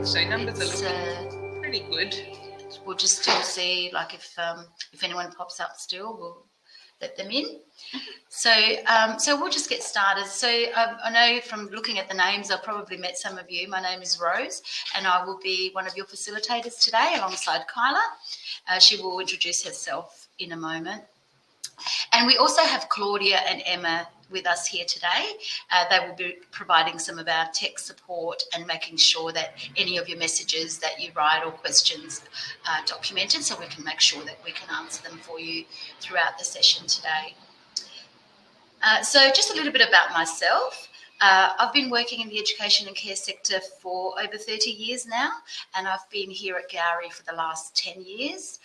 So numbers are looking pretty good. We'll just still see, like, if anyone pops up still, we'll let them in. So we'll just get started. So I know from looking at the names, I've probably met some of you. My name is Rose, and I will be one of your facilitators today alongside Kyla. She will introduce herself in a moment. And we also have Claudia and Emma with us here today. They will be providing some of our tech support and making sure that any of your messages that you write or questions are documented, so we can make sure that we can answer them for you throughout the session today. So just a little bit about myself. I've been working in the education and care sector for over 30 years now, and I've been here at Gowrie for the last 10 years.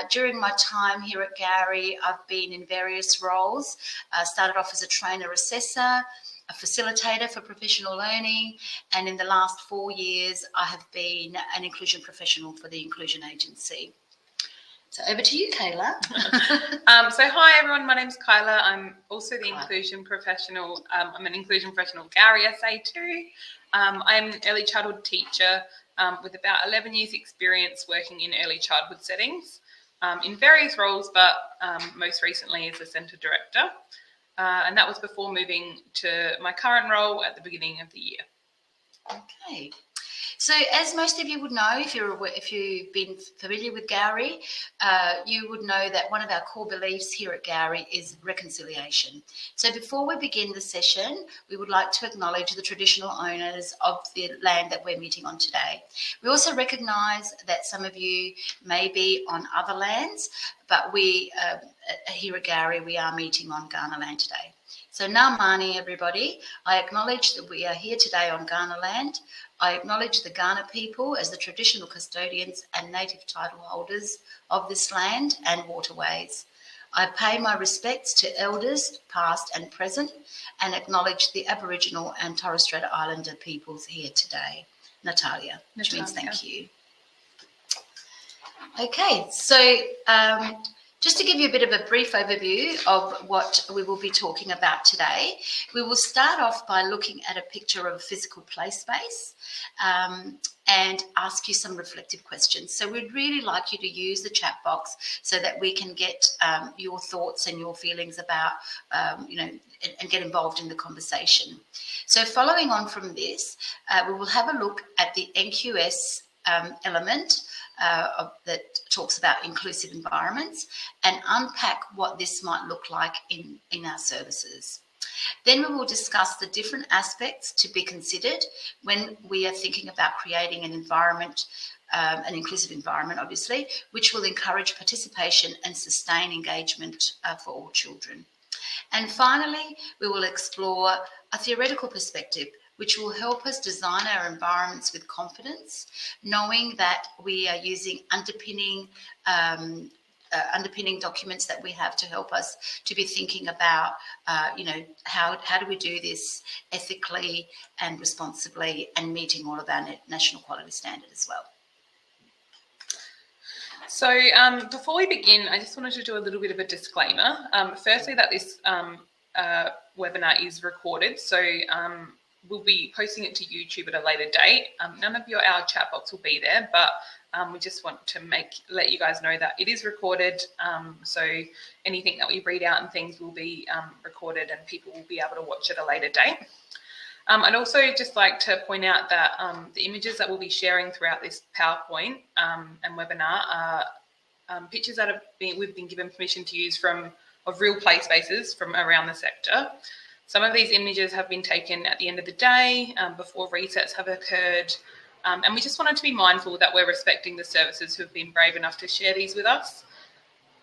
During my time here at Gowrie, I've been in various roles. Started off as a trainer assessor, a facilitator for professional learning, and in the last 4 years, I have been an inclusion professional for the Inclusion Agency. So over to you, Kayla. So hi everyone, my name's Kyla. I'm also the inclusion professional. I'm an inclusion professional at Gowrie SA2. I'm an early childhood teacher with about 11 years experience working in early childhood settings in various roles, but most recently as a centre director. And that was before moving to my current role at the beginning of the year. Okay. So as most of you would know, if you've been familiar with Gowrie, you would know that one of our core beliefs here at Gowrie is reconciliation. So before we begin the session, we would like to acknowledge the traditional owners of the land that we're meeting on today. We also recognise that some of you may be on other lands, but we here at Gowrie, we are meeting on Kaurna land today. So ngā mani, everybody. I acknowledge that we are here today on Kaurna land. I acknowledge the Kaurna people as the traditional custodians and native title holders of this land and waterways. I pay my respects to elders, past and present, and acknowledge the Aboriginal and Torres Strait Islander peoples here today. Natalia, which means thank you. Okay, so just to give you a bit of a brief overview of what we will be talking about today, we will start off by looking at a picture of a physical play space and ask you some reflective questions. So we'd really like you to use the chat box so that we can get your thoughts and your feelings about, and get involved in the conversation. So following on from this, we will have a look at the NQS element that talks about inclusive environments and unpack what this might look like in our services. Then we will discuss the different aspects to be considered when we are thinking about creating an environment, an inclusive environment, obviously, which will encourage participation and sustain engagement for all children. And finally, we will explore a theoretical perspective which will help us design our environments with confidence, knowing that we are using underpinning documents that we have to help us to be thinking about, how do we do this ethically and responsibly and meeting all of our national quality standard as well. So before we begin, I just wanted to do a little bit of a disclaimer. Firstly, that this webinar is recorded, so we'll be posting it to YouTube at a later date. None of our chat box will be there, but we just want to let you guys know that it is recorded. So anything that we read out and things will be recorded and people will be able to watch at a later date. I'd also just like to point out that the images that we'll be sharing throughout this PowerPoint and webinar are pictures that we've been given permission to use of real play spaces from around the sector. Some of these images have been taken at the end of the day, before resets have occurred, and we just wanted to be mindful that we're respecting the services who have been brave enough to share these with us,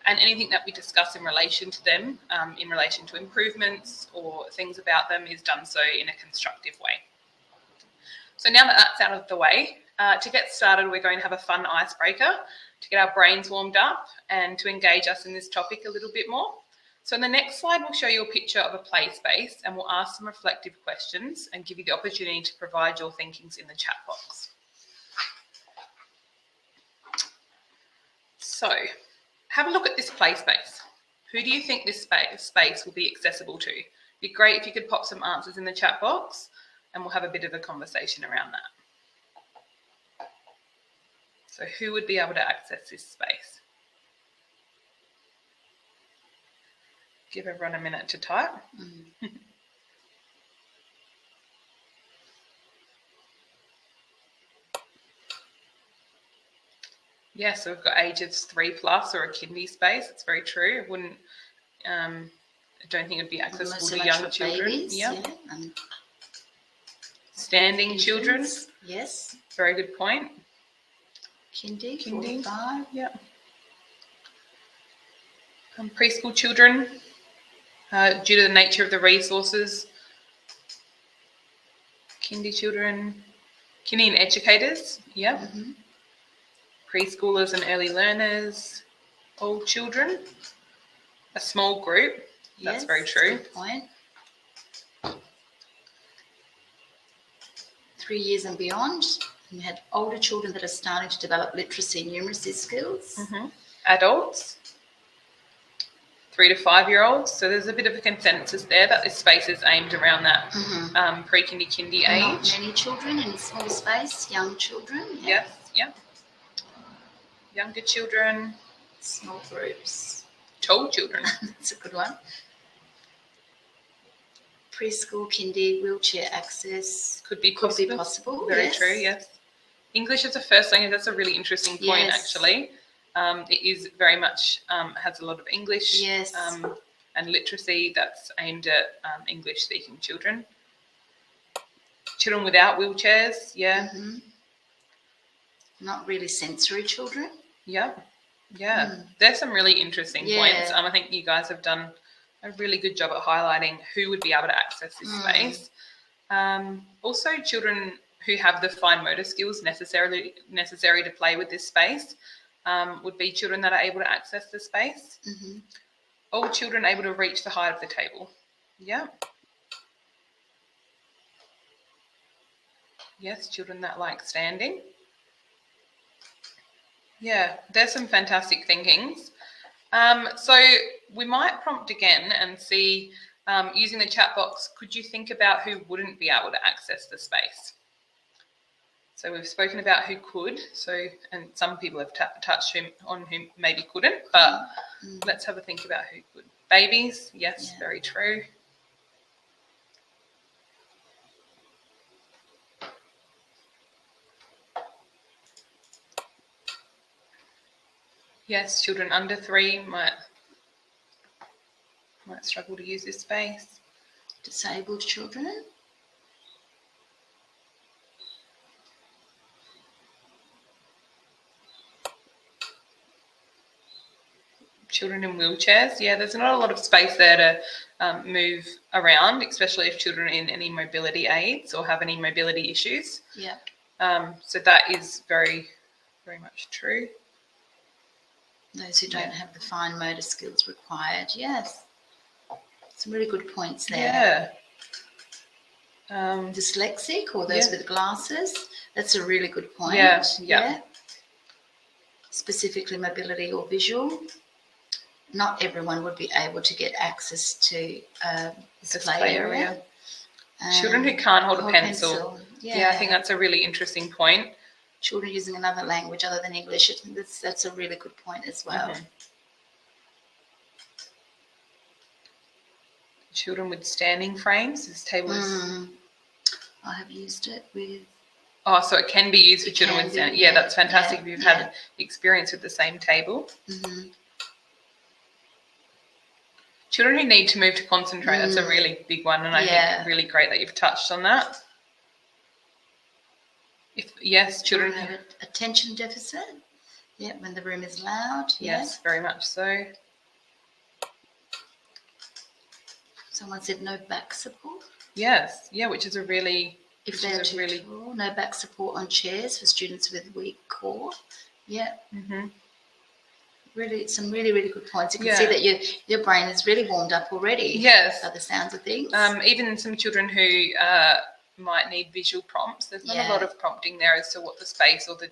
and anything that we discuss in relation to them, in relation to improvements or things about them, is done so in a constructive way. So now that that's out of the way, to get started, we're going to have a fun icebreaker to get our brains warmed up and to engage us in this topic a little bit more. So in the next slide, we'll show you a picture of a play space and we'll ask some reflective questions and give you the opportunity to provide your thinkings in the chat box. So have a look at this play space. Who do you think this space will be accessible to? It'd be great if you could pop some answers in the chat box and we'll have a bit of a conversation around that. So who would be able to access this space? Give everyone a minute to type. Yeah, so we've got ages 3+ or a kindy space. It's very true. It wouldn't. I don't think it would be accessible to young children. Babies, yeah. Standing children. Yes. Very good point. Kindy. 45. Yeah. Preschool children, due to the nature of the resources. Kindy children, kindy and educators. Yeah. Mm-hmm. Preschoolers and early learners, all children, a small group. That's very true. Good point. 3 years and beyond. And we had older children that are starting to develop literacy and numeracy skills. Mm-hmm. Adults, 3 to 5-year-olds. So there's a bit of a consensus there that this space is aimed around that pre-kindy, kindy age. Not many children in a small space, young children. Yes, yeah. Younger children. Small groups. Tall children. That's a good one. Preschool, kindy, wheelchair access. Could be possible. Very true, yes. English as a first language, that's a really interesting point, actually. It is very much, has a lot of English. Yes. And literacy that's aimed at English-speaking children. Children without wheelchairs, yeah. Mm-hmm. Not really sensory children. Yeah. There's some really interesting points. I think you guys have done a really good job at highlighting who would be able to access this space. Also, children who have the fine motor skills necessary to play with this space would be children that are able to access the space. Mm-hmm. All children able to reach the height of the table. Yeah. Yes, children that like standing. Yeah, there's some fantastic thinkings. So we might prompt again and see, using the chat box, could you think about who wouldn't be able to access the space? So we've spoken about who could, and some people have touched on who maybe couldn't, but let's have a think about who could. Babies, yes, very true. Yes, children under 3 might struggle to use this space. Disabled children. Children in wheelchairs. Yeah, there's not a lot of space there to move around, especially if children are in any mobility aids or have any mobility issues. Yeah. So that is very, very much true. Those who don't have the fine motor skills required. Yes. Some really good points there. Yeah. Dyslexic or those with glasses. That's a really good point. Yeah. Specifically mobility or visual. Not everyone would be able to get access to display area. Children who can't hold a pencil. Yeah, I think that's a really interesting point. Children using another language other than English. That's a really good point as well. Mm-hmm. Children with standing frames. This table is... I have used it with... Oh, so it can be used for children with standing... Yeah, that's fantastic if you've had experience with the same table. Mm-hmm. Children who need to move to concentrate, that's a really big one, and I think really great that you've touched on that. Children have attention deficit. Yeah, when the room is loud. Yes, very much so. Someone said no back support. Yes, which is a really... If they're too tall, no back support on chairs for students with weak core. Yeah. Mm-hmm. Really, some really, really good points. You can see that your brain is really warmed up already. Yes. By the sounds of things. Even some children who might need visual prompts. There's not a lot of prompting there as to what the space or the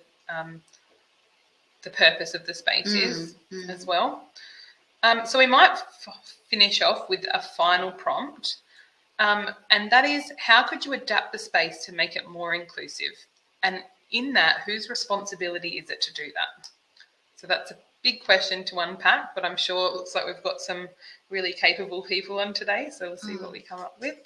purpose of the space is as well. So we might finish off with a final prompt, and that is, how could you adapt the space to make it more inclusive? And in that, whose responsibility is it to do that? So that's a big question to unpack, but I'm sure it looks like we've got some really capable people on today, so we'll see what we come up with.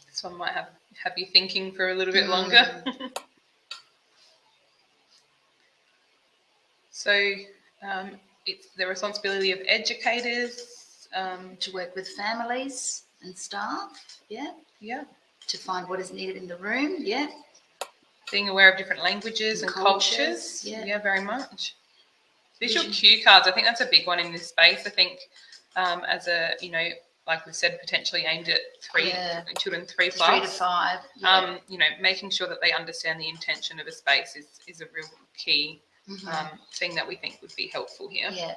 This one might have you thinking for a little bit longer. So it's the responsibility of educators to work with families and staff, yeah, to find what is needed in the room, being aware of different languages and cultures, yeah, very much. Visual cue cards, I think that's a big one in this space. I think as a, like we said, potentially aimed at children 3 plus. 3 to 5. Making sure that they understand the intention of a space is a real key thing that we think would be helpful here. Yeah.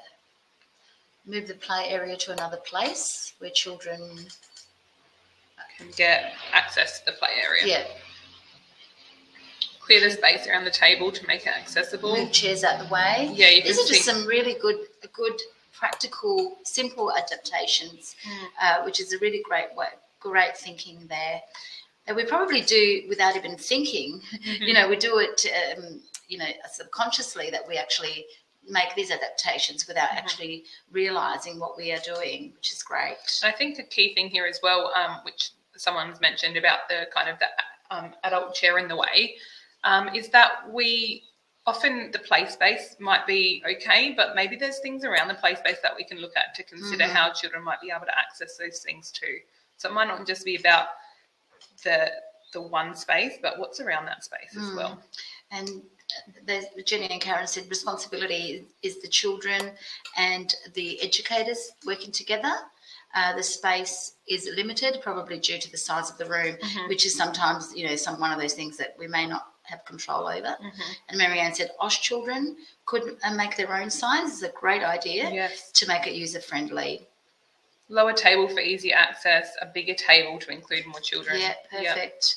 Move the play area to another place where children can get access to the play area. Yeah. Clear the space around the table to make it accessible. Move chairs out the way. Yeah, these are just some really good, practical, simple adaptations, which is a really great thinking there. That we probably do without even thinking. We do it, subconsciously, that we actually make these adaptations without actually realising what we are doing, which is great. I think the key thing here as well, which someone's mentioned about the kind of the adult chair in the way, is that we often the play space might be okay, but maybe there's things around the play space that we can look at to consider how children might be able to access those things too. So it might not just be about the one space, but what's around that space as well. And Jenny and Karen said responsibility is the children and the educators working together. The space is limited, probably due to the size of the room, which is sometimes, one of those things that we may not have control over. And Marianne said OSH children could make their own signs. It's a great idea to make it user-friendly. Lower table for easier access, a bigger table to include more children. Yeah, perfect.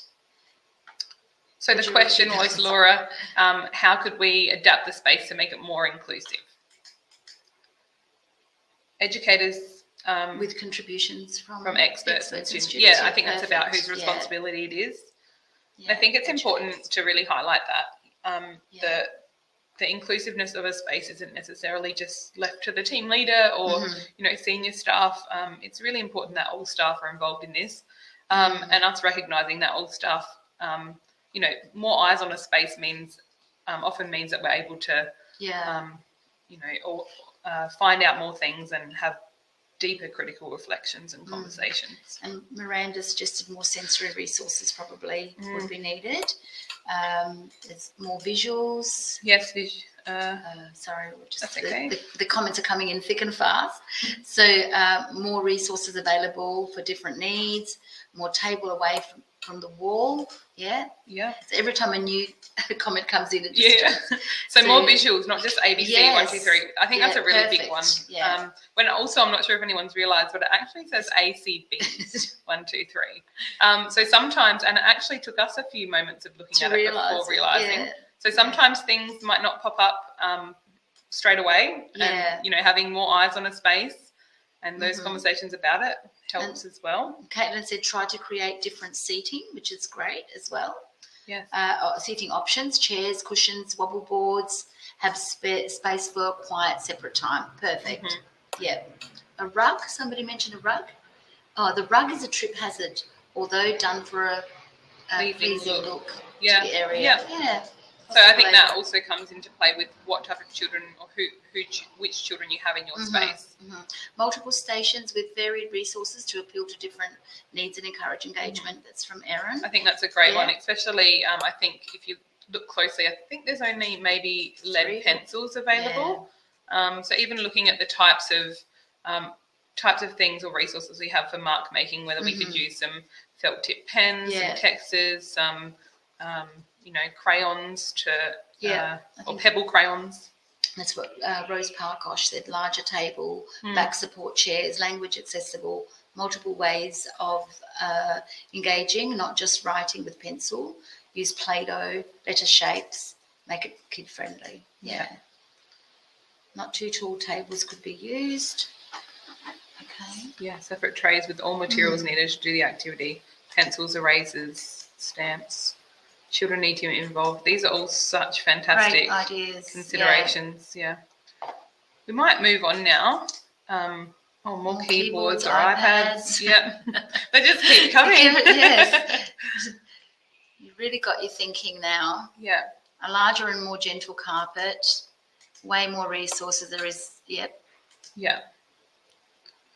So the question was, Laura, how could we adapt the space to make it more inclusive? Educators with contributions from experts and students. Yeah, I think that's about whose responsibility it is. Yeah, I think it's important to really highlight that the inclusiveness of a space isn't necessarily just left to the team leader or senior staff. It's really important that all staff are involved in this, and us recognising that all staff, more eyes on a space often means that we're able to, find out more things and have deeper critical reflections and conversations. And Miranda suggested more sensory resources probably would be needed. There's more visuals. Yes, sorry, that's okay. The comments are coming in thick and fast. So more resources available for different needs, more table away from the wall. Yeah. So every time a new comment comes in, it just so more visuals, not just ABC 1, 2, 3. I think that's a really big one. Yeah. When also, I'm not sure if anyone's realised, but it actually says ACB 1, 2, 3. So sometimes, and it actually took us a few moments of looking at it before realising. Yeah. So sometimes things might not pop up straight away, and having more eyes on a space and those conversations about it helps as well. Caitlin said try to create different seating, which is great as well. Yes. Seating options, chairs, cushions, wobble boards, have space for quiet, separate time. Perfect. Yeah. A rug, somebody mentioned a rug. Oh, the rug is a trip hazard, although done for a pleasing look to the area. Yeah. So I think that also comes into play with what type of children or which children you have in your space. Multiple stations with varied resources to appeal to different needs and encourage engagement. That's from Erin. I think that's a great one, especially I think if you look closely, I think there's only maybe lead pencils available. So even looking at the types of things or resources we have for mark making, whether we could use some felt tip pens, some texters, some crayons or pebble crayons. That's what Rose Parkosh said, larger table, back support chairs, language accessible, multiple ways of engaging, not just writing with pencil, use Play-Doh, letter shapes, make it kid-friendly. Yeah. Not too tall tables could be used. Okay. Yeah, separate trays with all materials needed to do the activity. Pencils, erasers, stamps. Children need to be involved. These are all such fantastic Great ideas. considerations. Yeah. We might move on now. More keyboards or iPads. Yeah. They just keep coming. Yes. You've really got you thinking now. Yeah. A larger and more gentle carpet. Way more resources. There is, yep. Yeah.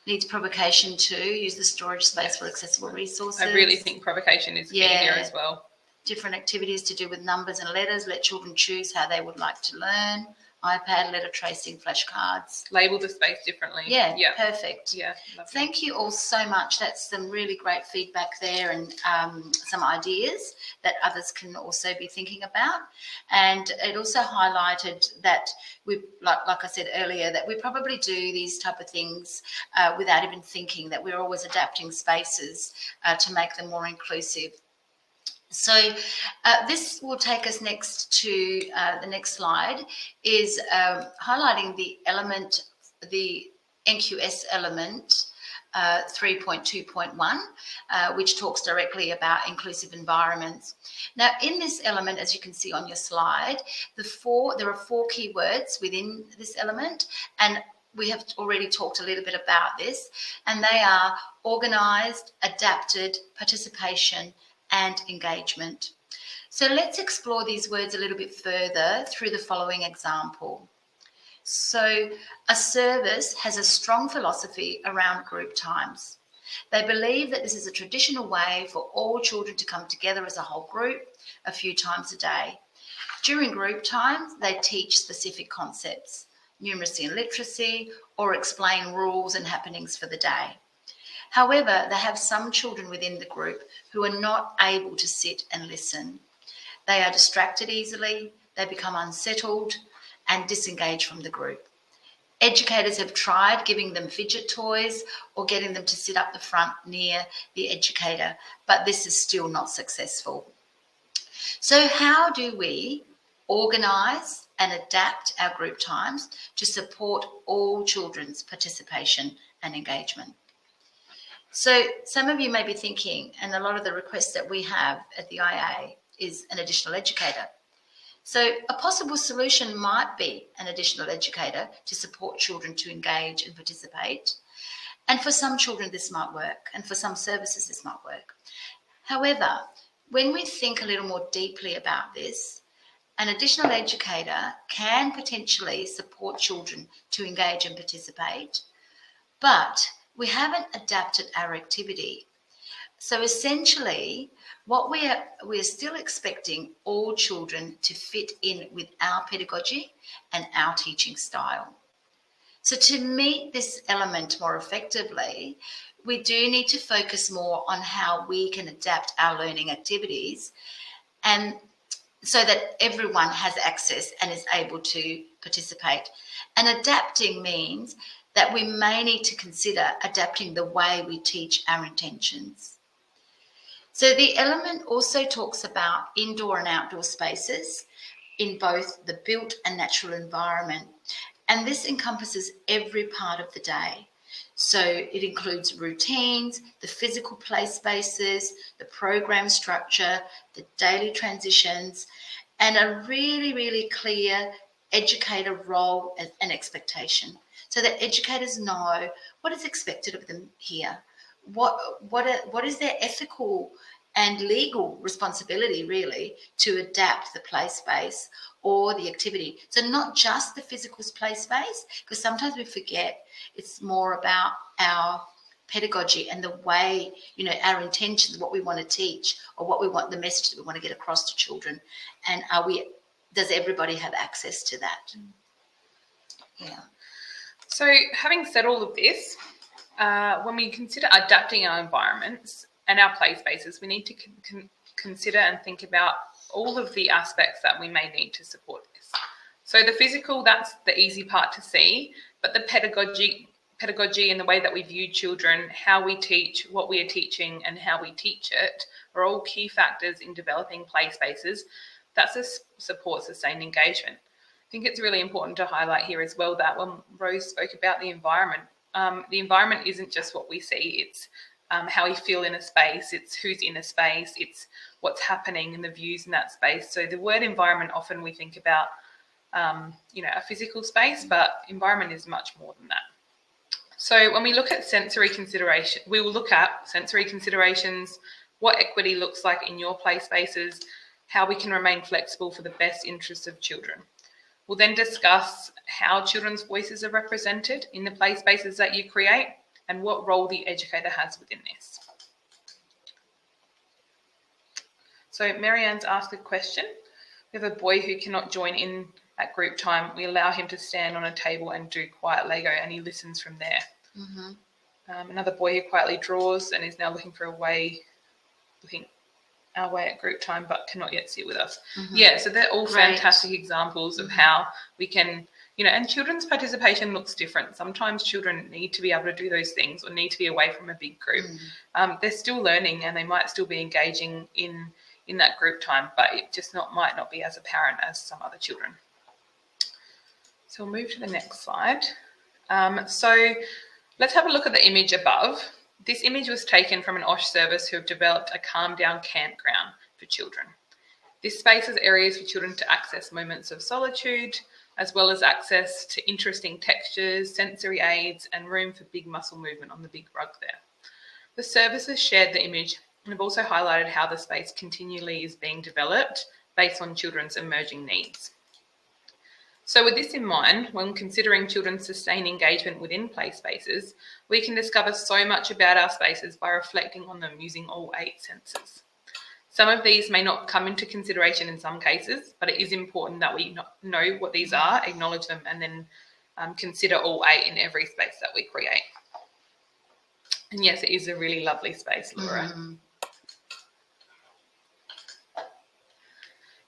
Needs provocation too. Use the storage space for accessible resources. I really think provocation is key here as well. Different activities to do with numbers and letters. Let children choose how they would like to learn. iPad, letter tracing, flashcards. Label the space differently. Yeah, perfect. Yeah. Thank you all so much. That's some really great feedback there, and some ideas that others can also be thinking about. And it also highlighted that we, like I said earlier, that we probably do these type of things without even thinking, that we're always adapting spaces to make them more inclusive. So this will take us next to the next slide, is highlighting the element, the NQS element 3.2.1, which talks directly about inclusive environments. Now, in this element, as you can see on your slide, there are 4 keywords within this element, and we have already talked a little bit about this, and they are organised, adapted, participation, and engagement. So let's explore these words a little bit further through the following example. So a service has a strong philosophy around group times. They believe that this is a traditional way for all children to come together as a whole group a few times a day. During group times, they teach specific concepts, numeracy and literacy, or explain rules and happenings for the day. However, they have some children within the group who are not able to sit and listen. They are distracted easily, they become unsettled and disengage from the group. Educators have tried giving them fidget toys or getting them to sit up the front near the educator, but this is still not successful. So how do we organise and adapt our group times to support all children's participation and engagement? So some of you may be thinking, and a lot of the requests that we have at the IA is an additional educator. So a possible solution might be an additional educator to support children to engage and participate. And for some children, this might work, and for some services, this might work. However, when we think a little more deeply about this, an additional educator can potentially support children to engage and participate, but we haven't adapted our activity. So essentially, what we are still expecting all children to fit in with our pedagogy and our teaching style. So to meet this element more effectively, we do need to focus more on how we can adapt our learning activities, and so that everyone has access and is able to participate. And adapting means that we may need to consider adapting the way we teach our intentions. So the element also talks about indoor and outdoor spaces in both the built and natural environment. And this encompasses every part of the day. So it includes routines, the physical play spaces, the program structure, the daily transitions, and a really, really clear educator role and expectation, so that educators know what is expected of them here. What is their ethical and legal responsibility, really, to adapt the play space or the activity. So not just the physical play space, because sometimes we forget it's more about our pedagogy and the way, our intentions, what we want to teach, or what we want, the message that we want to get across to children. And does everybody have access to that? Yeah. So having said all of this, when we consider adapting our environments and our play spaces, we need to consider and think about all of the aspects that we may need to support this. So the physical, that's the easy part to see, but the pedagogy and the way that we view children, how we teach, what we are teaching and how we teach it are all key factors in developing play spaces that support sustained engagement. think it's really important to highlight here as well that when Rose spoke about the environment isn't just what we see, it's how we feel in a space, it's who's in a space, it's what's happening and the views in that space. So the word environment, often we think about, a physical space, but environment is much more than that. So when we look at sensory consideration, we will look at sensory considerations, what equity looks like in your play spaces, how we can remain flexible for the best interests of children. We'll then discuss how children's voices are represented in the play spaces that you create and what role the educator has within this. So Marianne's asked a question. We have a boy who cannot join in at group time. We allow him to stand on a table and do quiet Lego, and he listens from there. Mm-hmm. Another boy who quietly draws and is now looking our way at group time, but cannot yet sit with us. Mm-hmm. Yeah, so they're all fantastic examples of how we can, and children's participation looks different. Sometimes children need to be able to do those things or need to be away from a big group. They're still learning and they might still be engaging in that group time, but it just might not be as apparent as some other children. So we'll move to the next slide. So let's have a look at the image above. This image was taken from an OSH service who have developed a calm down campground for children. This space has areas for children to access moments of solitude, as well as access to interesting textures, sensory aids, and room for big muscle movement on the big rug there. The service has shared the image and have also highlighted how the space continually is being developed based on children's emerging needs. So with this in mind, when considering children's sustained engagement within play spaces, we can discover so much about our spaces by reflecting on them using all 8 senses. Some of these may not come into consideration in some cases, but it is important that we know what these are, acknowledge them, and then consider all 8 in every space that we create. And yes, it is a really lovely space, Laura. Mm-hmm.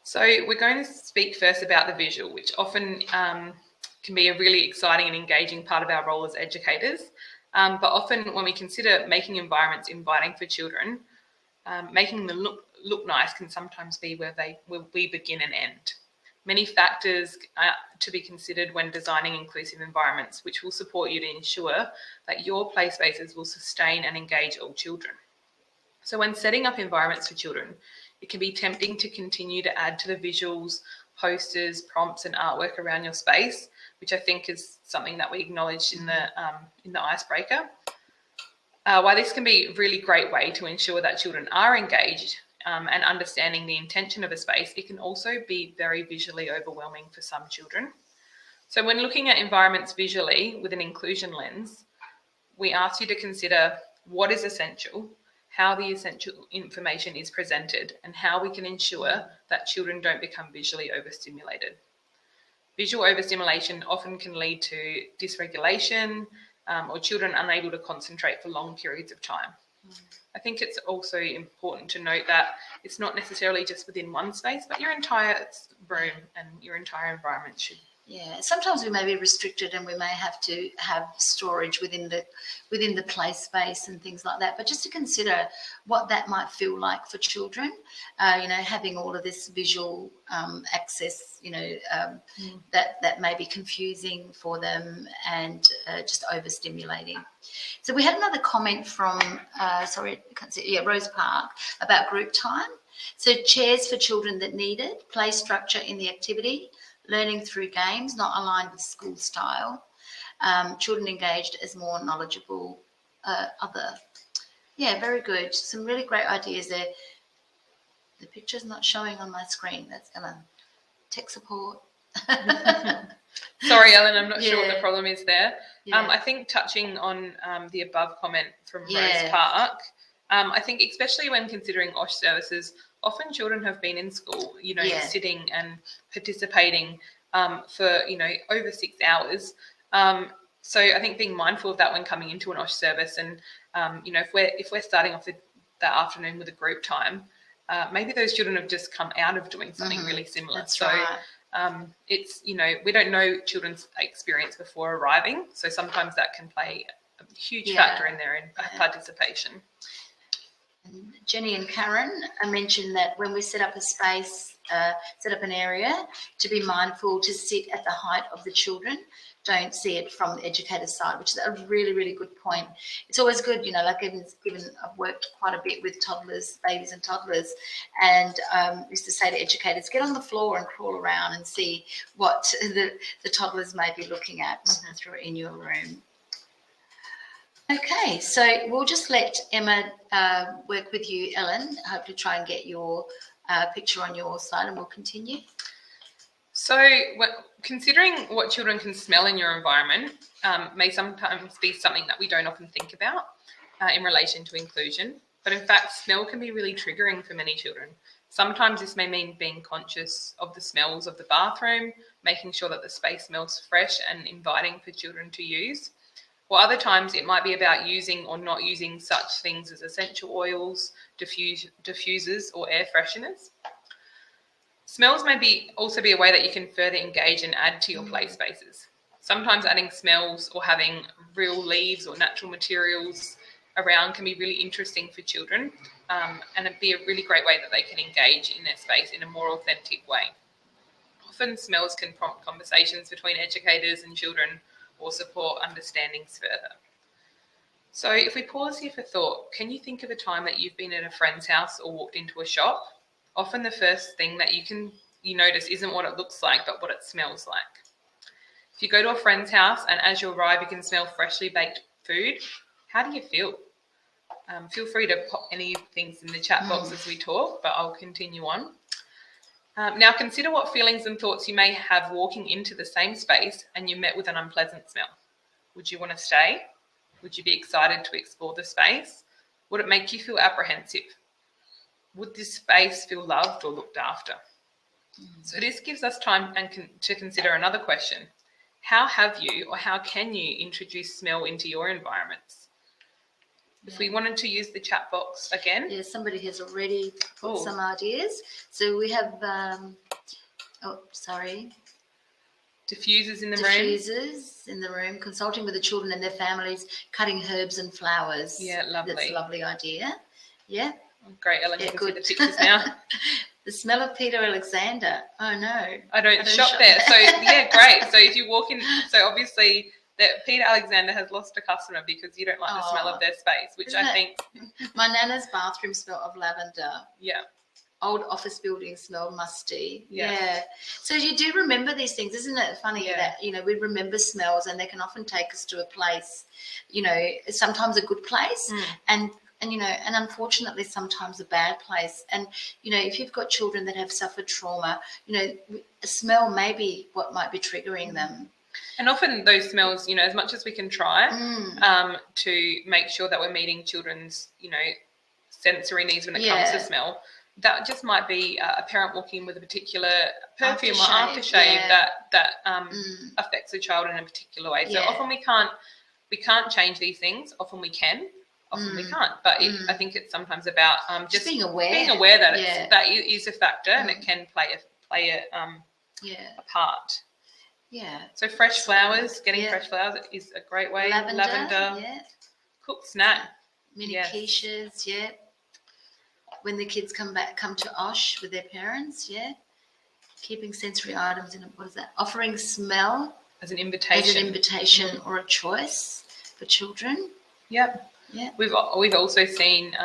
So we're going to speak first about the visual, which often can be a really exciting and engaging part of our role as educators. But often when we consider making environments inviting for children, making them look nice can sometimes be where we begin and end. Many factors are to be considered when designing inclusive environments, which will support you to ensure that your play spaces will sustain and engage all children. So when setting up environments for children, it can be tempting to continue to add to the visuals, posters, prompts, and artwork around your space, which I think is something that we acknowledged in the icebreaker. While this can be a really great way to ensure that children are engaged and understanding the intention of a space, it can also be very visually overwhelming for some children. So when looking at environments visually with an inclusion lens, we ask you to consider what is essential, how the essential information is presented, and how we can ensure that children don't become visually overstimulated. Visual overstimulation often can lead to dysregulation or children unable to concentrate for long periods of time. I think it's also important to note that it's not necessarily just within one space, but your entire room and your entire environment should. Yeah, sometimes we may be restricted and we may have to have storage within the play space and things like that. But just to consider what that might feel like for children, having all of this visual access, that may be confusing for them and just overstimulating. So we had another comment from, Rose Park about group time. So chairs for children that need it, play structure in the activity, learning through games, not aligned with school style, children engaged as more knowledgeable other. Yeah, very good. Some really great ideas there. The picture's not showing on my screen. That's going to tech support. Sorry, Ellen, I'm not sure what the problem is there. Yeah. I think touching on the above comment from Rose Park, I think especially when considering OSH services, often children have been in school, sitting and participating for, over 6 hours. So I think being mindful of that when coming into an OSH service and, if we're starting off that afternoon with a group time, maybe those children have just come out of doing something really similar. That's right. It's, we don't know children's experience before arriving. So sometimes that can play a huge factor in their participation. And Jenny and Karen mentioned that when we set up a space, set up an area, to be mindful to sit at the height of the children. Don't see it from the educator's side, which is a really, really good point. It's always good, like given I've worked quite a bit with toddlers, babies and toddlers, and used to say to educators, get on the floor and crawl around and see what the toddlers may be looking at through in your room. Okay, so we'll just let Emma work with you, Ellen. Hopefully try and get your picture on your slide, and we'll continue. So considering what children can smell in your environment may sometimes be something that we don't often think about in relation to inclusion. But in fact, smell can be really triggering for many children. Sometimes this may mean being conscious of the smells of the bathroom, making sure that the space smells fresh and inviting for children to use. Or other times it might be about using or not using such things as essential oils, diffusers or air fresheners. Smells may also be a way that you can further engage and add to your play spaces. Sometimes adding smells or having real leaves or natural materials around can be really interesting for children, and it'd be a really great way that they can engage in their space in a more authentic way. Often smells can prompt conversations between educators and children or support understandings further. So if we pause here for thought, can you think of a time that you've been at a friend's house or walked into a shop? Often the first thing that you notice isn't what it looks like, but what it smells like. If you go to a friend's house and as you arrive, you can smell freshly baked food, how do you feel? Feel free to pop any things in the chat box as we talk, but I'll continue on. Now consider what feelings and thoughts you may have walking into the same space and you met with an unpleasant smell. Would you want to stay? Would you be excited to explore the space? Would it make you feel apprehensive? Would this space feel loved or looked after? So this gives us time to consider another question. How have you or how can you introduce smell into your environments? If we wanted to use the chat box again. Yeah, somebody has already put some ideas. So we have, diffusers in the room. Diffusers in the room, consulting with the children and their families, cutting herbs and flowers. Yeah, lovely. That's a lovely idea. Yeah. Oh, great, Ellen, you can see the pictures now. The smell of Peter Alexander. Oh, no. I don't shop there. So, yeah, great. So if you walk in, so obviously that Peter Alexander has lost a customer because you don't like the smell of their space, which I think. My nana's bathroom smell of lavender. Yeah. Old office buildings smell musty. Yeah. So you do remember these things. Isn't it funny that, we remember smells and they can often take us to a place, sometimes a good place and unfortunately sometimes a bad place. And, if you've got children that have suffered trauma, a smell may be what might be triggering them. And often those smells, as much as we can try to make sure that we're meeting children's, sensory needs when it comes to smell, that just might be a parent walking with a particular perfume or aftershave that affects the child in a particular way. So often we can't change these things. Often we can. Often we can't. But I think it's sometimes about just being aware that that is a factor and it can play a part. Yeah. So fresh flowers, getting fresh flowers is a great way. Lavender. Cooked snack. Mini quiches, when the kids come to Osh with their parents, keeping sensory items in offering smell as an invitation, or a choice for children. Yep. Yeah. We've also seen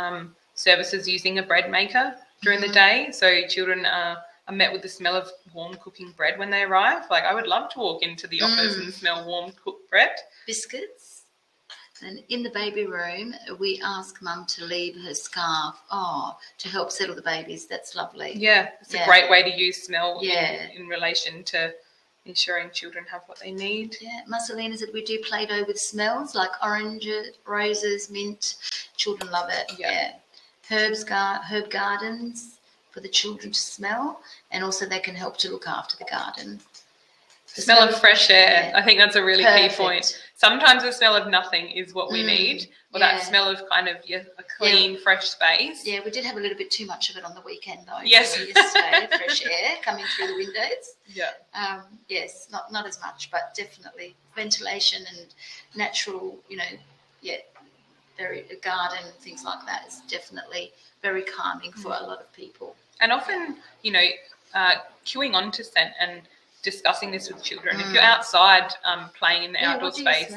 services using a bread maker during the day, so children are met with the smell of warm cooking bread when they arrive. Like I would love to walk into the office and smell warm cooked bread. Biscuits. And in the baby room, we ask mum to leave her scarf to help settle the babies. That's lovely. Yeah, it's a great way to use smell in relation to ensuring children have what they need. Yeah, Marcelina said we do Play-Doh with smells like oranges, roses, mint. Children love it. Yeah. Herb gardens for the children to smell, and also they can help to look after the garden. The smell of fresh air. I think that's a really key point. Sometimes the smell of nothing is what we need, or that smell of kind of a clean, fresh space. Yeah, we did have a little bit too much of it on the weekend, though. Yes. Yesterday, fresh air coming through the windows. Yeah. Yes, not as much, but definitely ventilation and natural, a garden and things like that is definitely very calming for a lot of people. And often, queuing on to scent and discussing this with children. If you're outside playing in the outdoor space,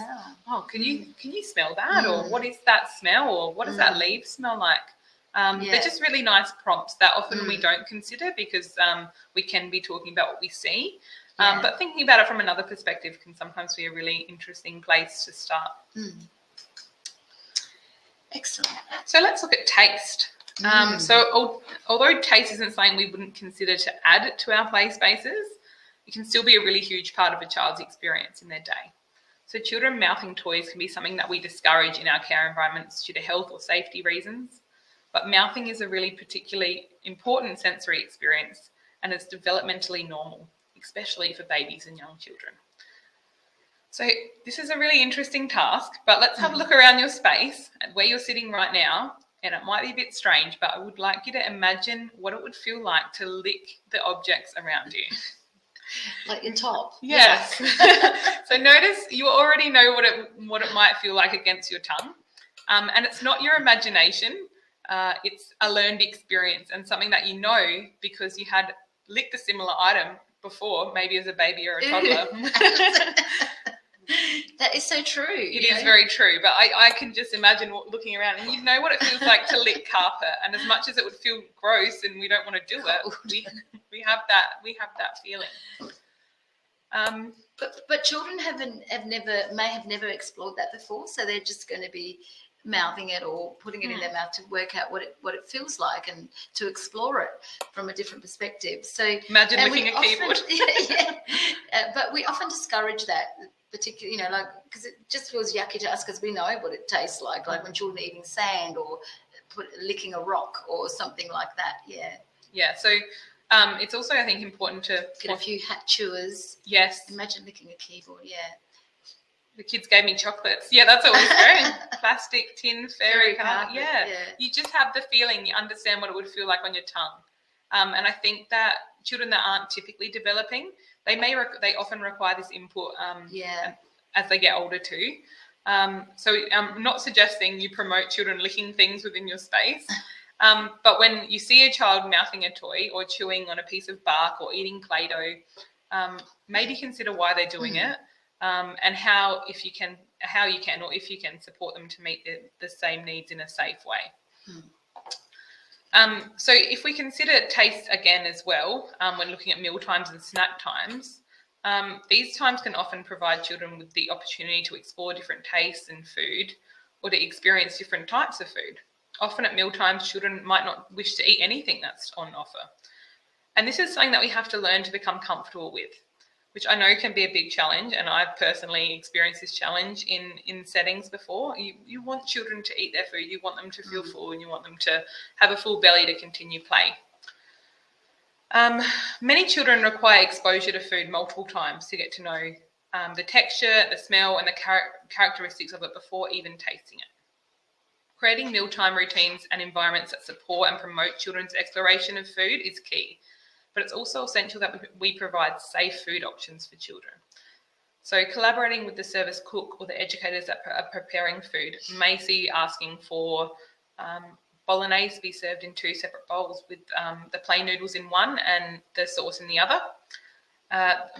can you smell that? Or what is that smell? Or what does that leaf smell like? They're just really nice prompts that often we don't consider because we can be talking about what we see. But thinking about it from another perspective can sometimes be a really interesting place to start. Excellent. So let's look at taste. So although taste isn't something we wouldn't consider to add to our play spaces, it can still be a really huge part of a child's experience in their day. So children mouthing toys can be something that we discourage in our care environments due to health or safety reasons. But mouthing is a really particularly important sensory experience and it's developmentally normal, especially for babies and young children. So this is a really interesting task, but let's have a look around your space and where you're sitting right now. And it might be a bit strange, but I would like you to imagine what it would feel like to lick the objects around you. Like your top. Yes. So notice you already know what it might feel like against your tongue. And it's not your imagination. It's a learned experience and something that you know because you had licked a similar item before, maybe as a baby or a toddler. That is so true. It is very true, but I can just imagine looking around and you know what it feels like to lick carpet. And as much as it would feel gross and we don't want to do it, we have that feeling. But children may have never explored that before, so they're just going to be mouthing it or putting it in their mouth to work out what it feels like and to explore it from a different perspective. So imagine licking a keyboard. But we often discourage that, particularly, because it just feels yucky to us because we know what it tastes like when children are eating sand or licking a rock or something like that. Yeah. So it's also, I think, important to get a few hat chewers. Yes. Imagine licking a keyboard. Yeah. The kids gave me chocolates. Yeah, that's always great. Plastic, tin, fairy carpet. Yeah. You just have the feeling. You understand what it would feel like on your tongue. And I think that children that aren't typically developing, they often require this input as they get older too. So I'm not suggesting you promote children licking things within your space. But when you see a child mouthing a toy or chewing on a piece of bark or eating Play-Doh, maybe consider why they're doing it and how you can support them to meet the same needs in a safe way. So if we consider taste again as well, when looking at meal times and snack times, these times can often provide children with the opportunity to explore different tastes in food or to experience different types of food. Often at meal times, children might not wish to eat anything that's on offer. And this is something that we have to learn to become comfortable with, which I know can be a big challenge, and I've personally experienced this challenge in settings before. You want children to eat their food, you want them to feel full, and you want them to have a full belly to continue play. Many children require exposure to food multiple times to get to know the texture, the smell, and the characteristics of it before even tasting it. Creating mealtime routines and environments that support and promote children's exploration of food is key, but it's also essential that we provide safe food options for children. So collaborating with the service cook or the educators that are preparing food may see asking for bolognese to be served in 2 separate bowls with the plain noodles in one and the sauce in the other,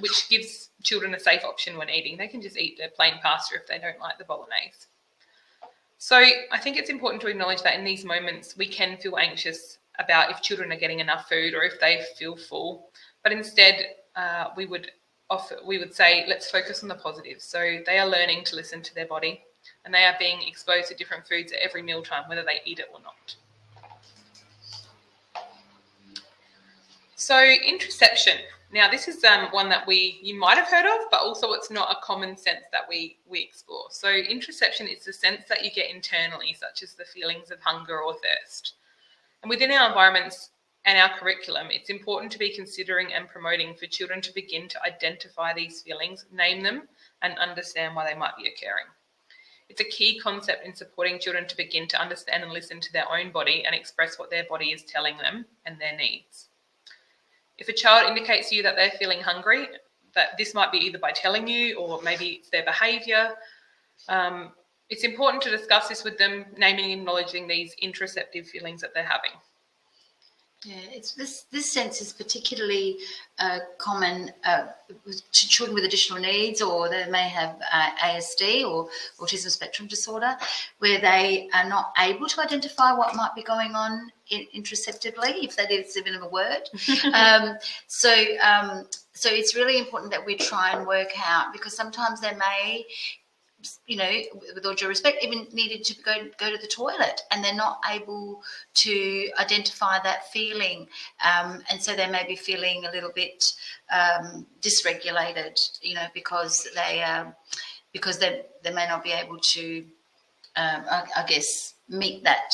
which gives children a safe option when eating. They can just eat the plain pasta if they don't like the bolognese. So I think it's important to acknowledge that in these moments we can feel anxious about if children are getting enough food or if they feel full, but instead we would say let's focus on the positives. So they are learning to listen to their body and they are being exposed to different foods at every mealtime, whether they eat it or not. So interoception. Now this is one that you might have heard of, but also it's not a common sense that we explore. So interoception is the sense that you get internally, such as the feelings of hunger or thirst. And within our environments and our curriculum, it's important to be considering and promoting for children to begin to identify these feelings, name them, and understand why they might be occurring. It's a key concept in supporting children to begin to understand and listen to their own body and express what their body is telling them and their needs. If a child indicates to you that they're feeling hungry, that this might be either by telling you or maybe it's their behaviour, it's important to discuss this with them, naming and acknowledging these interoceptive feelings that they're having. Yeah, it's this sense is particularly common to children with additional needs, or they may have ASD or autism spectrum disorder, where they are not able to identify what might be going on interoceptively, if that is even a word. So it's really important that we try and work out, because sometimes they may, with all due respect, even needed to go to the toilet, and they're not able to identify that feeling, and so they may be feeling a little bit dysregulated, because they may not be able to, I guess, meet that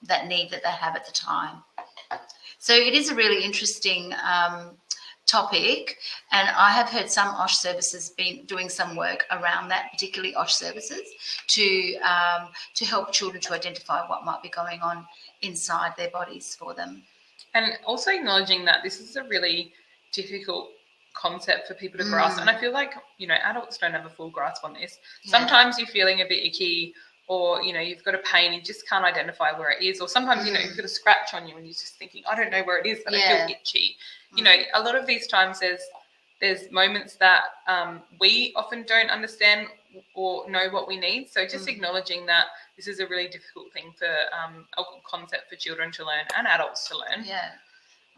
that need that they have at the time. So it is a really interesting topic, and I have heard some OSH services been doing some work around that, particularly OSH services, to help children to identify what might be going on inside their bodies for them. And also acknowledging that this is a really difficult concept for people to grasp. And I feel like, adults don't have a full grasp on this. Yeah. Sometimes you're feeling a bit icky, or, you've got a pain, you just can't identify where it is. Or sometimes, you've got a scratch on you and you're just thinking, I don't know where it is, but I feel itchy. A lot of these times there's moments that we often don't understand or know what we need. So just acknowledging that this is a really difficult thing for a concept for children to learn and adults to learn. Yeah.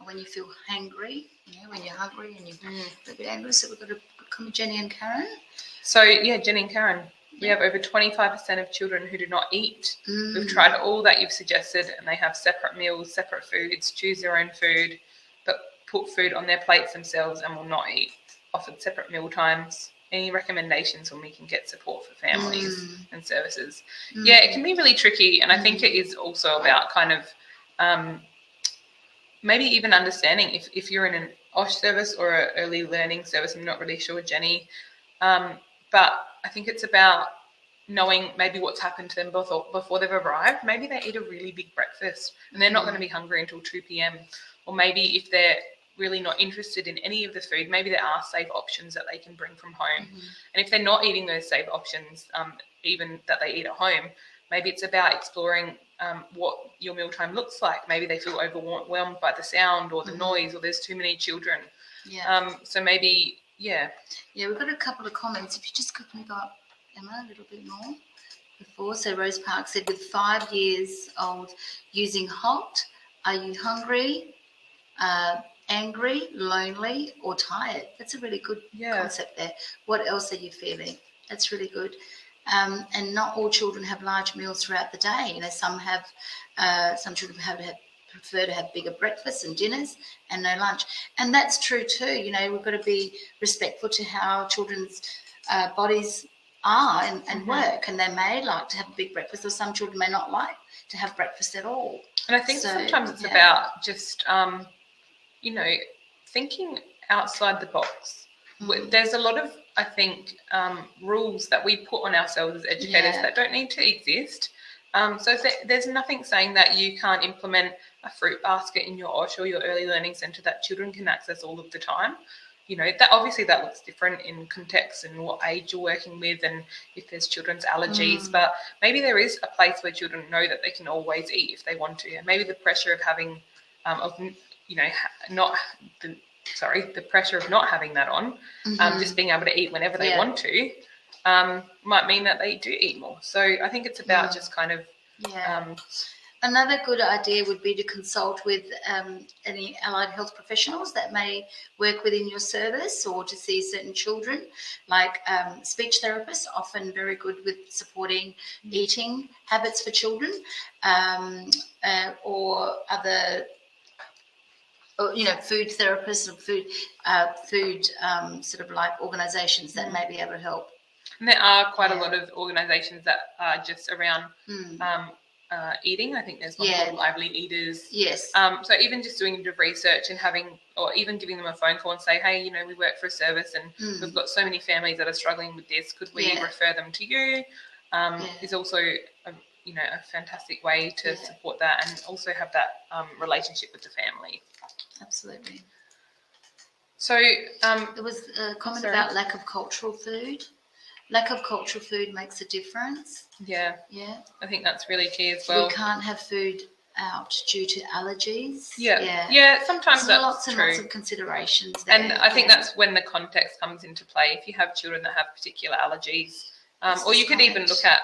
When you feel hangry, when you're hungry and you're a bit angry. So we've got to come with Jenny and Karen. So, Jenny and Karen. We have over 25% of children who do not eat. We've tried all that you've suggested, and they have separate meals, separate foods, choose their own food, but put food on their plates themselves and will not eat. Offered separate meal times. Any recommendations when we can get support for families and services? Yeah, it can be really tricky, and I think it is also about kind of maybe even understanding if you're in an OSH service or an early learning service. I'm not really sure, Jenny, but I think it's about knowing maybe what's happened to them before they've arrived. Maybe they eat a really big breakfast and they're not going to be hungry until 2 p.m. Or maybe if they're really not interested in any of the food, maybe there are safe options that they can bring from home. And if they're not eating those safe options, even that they eat at home, maybe it's about exploring what your mealtime looks like. Maybe they feel overwhelmed by the sound or the noise, or there's too many children. So maybe... Yeah, we've got a couple of comments. If you just quickly got, Emma, a little bit more before. So Rose Park said, with 5 years old using HALT, are you hungry, angry, lonely, or tired? That's a really good concept there. What else are you feeling? That's really good. And not all children have large meals throughout the day. Some have, some children prefer to have bigger breakfasts and dinners and no lunch, and that's true too. We've got to be respectful to how children's bodies are and work, and they may like to have a big breakfast, or some children may not like to have breakfast at all. And I think sometimes it's about just thinking outside the box. There's a lot of, I think, rules that we put on ourselves as educators that don't need to exist. So there's nothing saying that you can't implement a fruit basket in your OSH or your early learning centre that children can access all of the time. That obviously that looks different in context and what age you're working with, and if there's children's allergies. But maybe there is a place where children know that they can always eat if they want to, and maybe the pressure of having, the pressure of not having that on, just being able to eat whenever they want to. Might mean that they do eat more. So I think it's about just kind of... Another good idea would be to consult with any allied health professionals that may work within your service, or to see certain children, like speech therapists, often very good with supporting eating habits for children, or other... food therapists or food sort of like organisations that may be able to help. And there are quite a lot of organisations that are just around eating. I think there's one called Lively Eaters. Yes. So even just doing a bit of research and or even giving them a phone call and say, hey, we work for a service and we've got so many families that are struggling with this. Could we refer them to you? Is also a fantastic way to support that, and also have that relationship with the family. Absolutely. So there was a comment about lack of cultural food. Lack of cultural food makes a difference. Yeah, Yeah. I think that's really key as well. We can't have food out due to allergies. Yeah. Sometimes There's that's lots and true. lots of considerations there. And I think that's when the context comes into play. If you have children that have particular allergies, or you could even look at.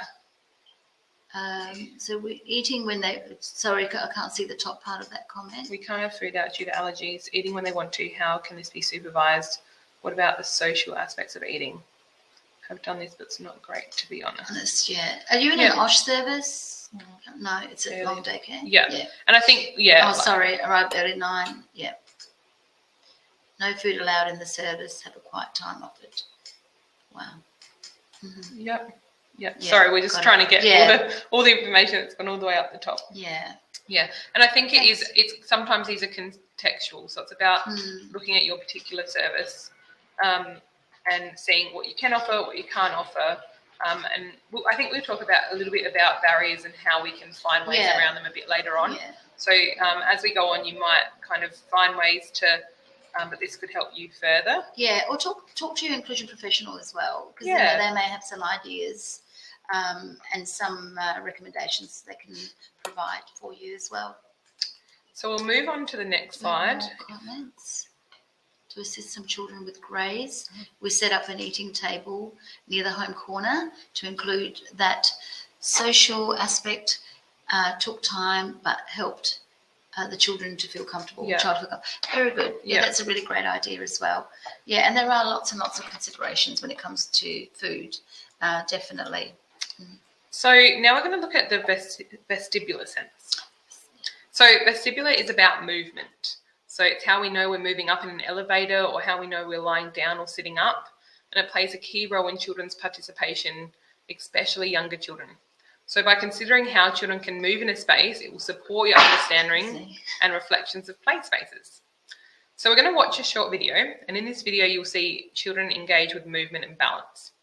So we're eating when they. Sorry, I can't see the top part of that comment. We can't have food out due to allergies. Eating when they want to. How can this be supervised? What about the social aspects of eating? I've done this, but it's not great, to be honest. Yeah. Are you in an OSH service? No, it's a long daycare. Yeah. And I think, Oh, sorry. Arrived early 9. Yeah. No food allowed in the service. Have a quiet time offered. Wow. Mm-hmm. Yep. Yeah. Sorry, we're just trying to get all the information that's gone all the way up the top. Yeah. Yeah. And I think it's sometimes these are contextual. So it's about looking at your particular service and seeing what you can offer, what you can't offer. And I think we'll talk about a little bit about barriers and how we can find ways around them a bit later on. Yeah. So as we go on, you might kind of find ways to, but this could help you further. Yeah, or talk to your inclusion professional as well, because they may have some ideas and some recommendations they can provide for you as well. So we'll move on to the next slide. Comments. To assist some children with graze, we set up an eating table near the home corner to include that social aspect. Took time, but helped the children to feel comfortable. Very good. Yeah, that's a really great idea as well. Yeah, and there are lots and lots of considerations when it comes to food, definitely. So now we're going to look at the vestibular sense. So vestibular is about movement. So it's how we know we're moving up in an elevator or how we know we're lying down or sitting up. And it plays a key role in children's participation, especially younger children. So by considering how children can move in a space, it will support your understanding and reflections of play spaces. So we're going to watch a short video. And in this video, you'll see children engage with movement and balance.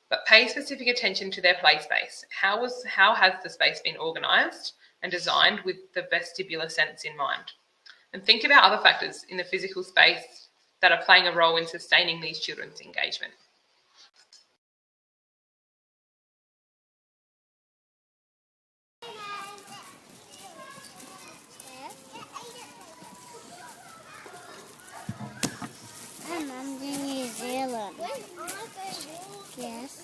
But pay specific attention to their play space. How has the space been organised and designed with the vestibular sense in mind? And think about other factors in the physical space that are playing a role in sustaining these children's engagement. I'm in New Zealand. Yes.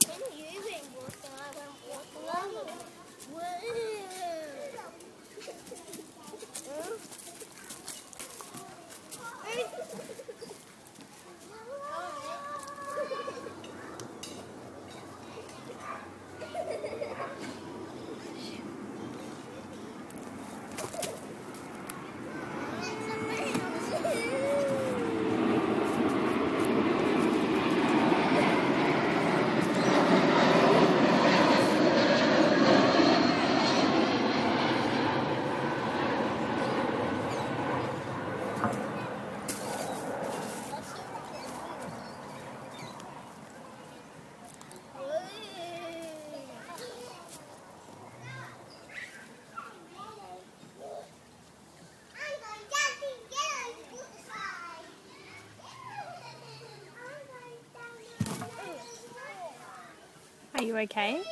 Are you okay?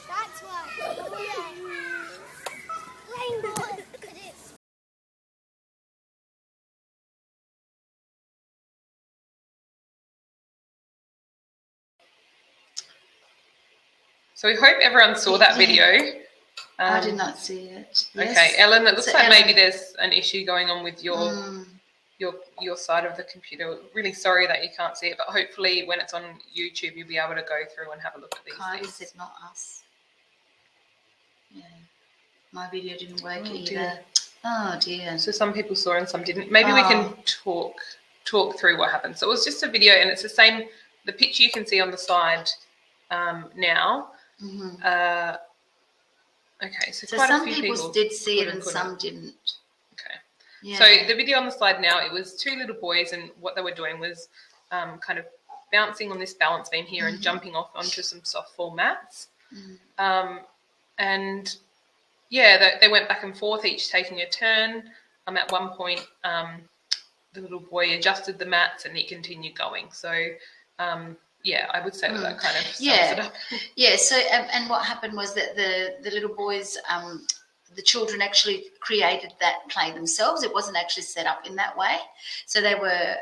That's why. Rainbow. So we hope everyone saw that video. I did not see it. Yes. Okay, Ellen, it looks So like Ellen, maybe there's an issue going on with your side of the computer. Really sorry that you can't see it, but hopefully when it's on YouTube, you'll be able to go through and have a look at these Kylie things. said not us. Yeah. My video didn't work either. Dear. Oh dear. So some people saw and some didn't. Maybe we can talk through what happened. So it was just a video, and it's the same. The picture you can see on the side now. Okay, so quite some a few people people did see it and couldn't. some didn't. Okay. Yeah. So the video on the slide now, it was two little boys, and what they were doing was kind of bouncing on this balance beam here and jumping off onto some soft fall mats. And yeah, they went back and forth, each taking a turn. At one point, the little boy adjusted the mats and he continued going. So yeah, I would say that kind of sums it up. Yeah. So and what happened was that the little boys, the children actually created that play themselves. It wasn't actually set up in that way. So they were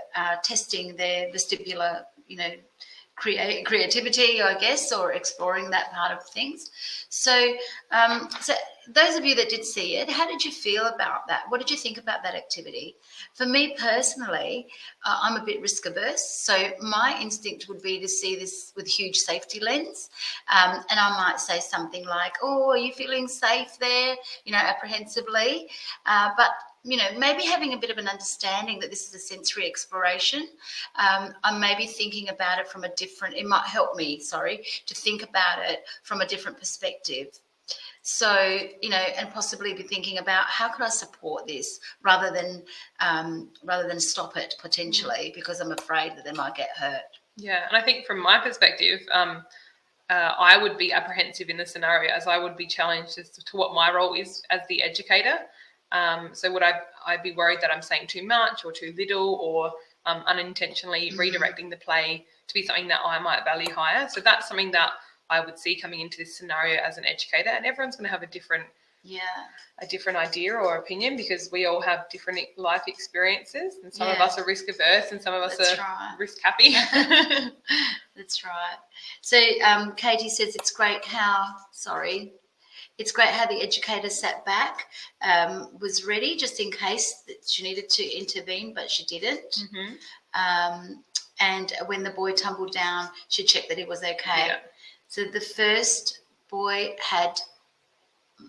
testing their vestibular, creativity, I guess, or exploring that part of things. So, so those of you that did see it, how did you feel about that? What did you think about that activity? For me personally, I'm a bit risk averse, so my instinct would be to see this with huge safety lens, and I might say something like, "Oh, are you feeling safe there?" Apprehensively, but maybe having a bit of an understanding that this is a sensory exploration. I'm maybe thinking about it from it might help me, to think about it from a different perspective. So, and possibly be thinking about how could I support this rather than stop it potentially because I'm afraid that they might get hurt. Yeah, and I think from my perspective, I would be apprehensive in the scenario as I would be challenged as to what my role is as the educator. So would I be worried that I'm saying too much or too little, or unintentionally redirecting the play to be something that I might value higher? So that's something that I would see coming into this scenario as an educator, and everyone's going to have a different idea or opinion because we all have different life experiences, and some of us are risk averse and some of us are risk happy. That's right. So Katie says it's great how the educator sat back, was ready just in case that she needed to intervene, but she didn't. And when the boy tumbled down, she checked that he was okay. Yeah. So the first boy had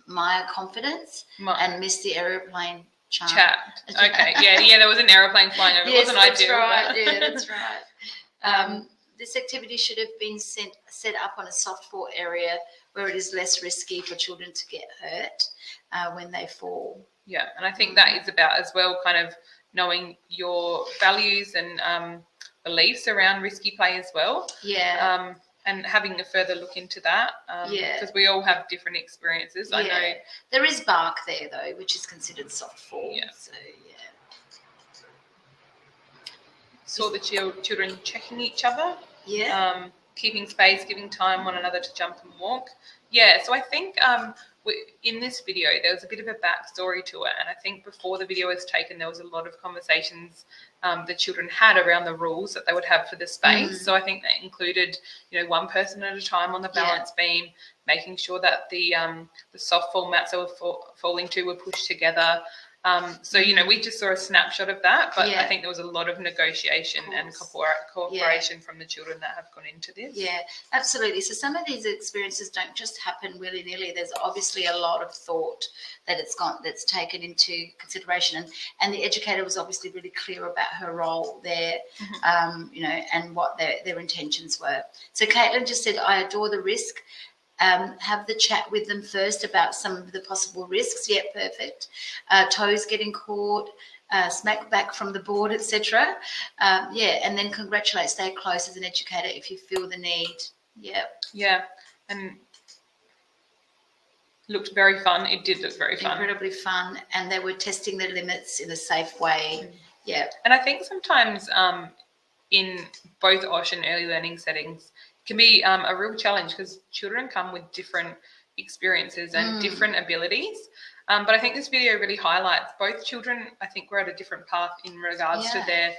Maya confidence and missed the aeroplane chat. Okay, yeah, there was an aeroplane flying over. Yes, it wasn't that's ideal. Right. Yeah, that's right. This activity should have been set up on a soft fall area where it is less risky for children to get hurt when they fall. Yeah, and I think that is about as well kind of knowing your values and beliefs around risky play as well. Yeah. And having a further look into that, because we all have different experiences. I know there is bark there though, which is considered soft fall. Yeah. So Saw the children checking each other. Yeah. Keeping space, giving time one another to jump and walk. Yeah. So I think in this video there was a bit of a backstory to it, and I think before the video was taken, there was a lot of conversations the children had around the rules that they would have for the space. So I think that included, one person at a time on the balance beam, making sure that the soft fall mats they were falling to were pushed together. So, we just saw a snapshot of that, but I think there was a lot of negotiation and cooperation from the children that have gone into this. Yeah, absolutely. So some of these experiences don't just happen willy-nilly. There's obviously a lot of thought that's taken into consideration. And the educator was obviously really clear about her role there, and what their intentions were. So Caitlin just said, I adore the risk. Have the chat with them first about some of the possible risks. Yeah, perfect. Toes getting caught, smack back from the board, etc. And then congratulate, stay close as an educator if you feel the need. Yeah. Yeah, and looked very fun. It did look very fun. Incredibly fun, and they were testing their limits in a safe way. Yeah. And I think sometimes in both OSH and early learning settings, can be a real challenge because children come with different experiences and different abilities. But I think this video really highlights both children. I think we're at a different path in regards to their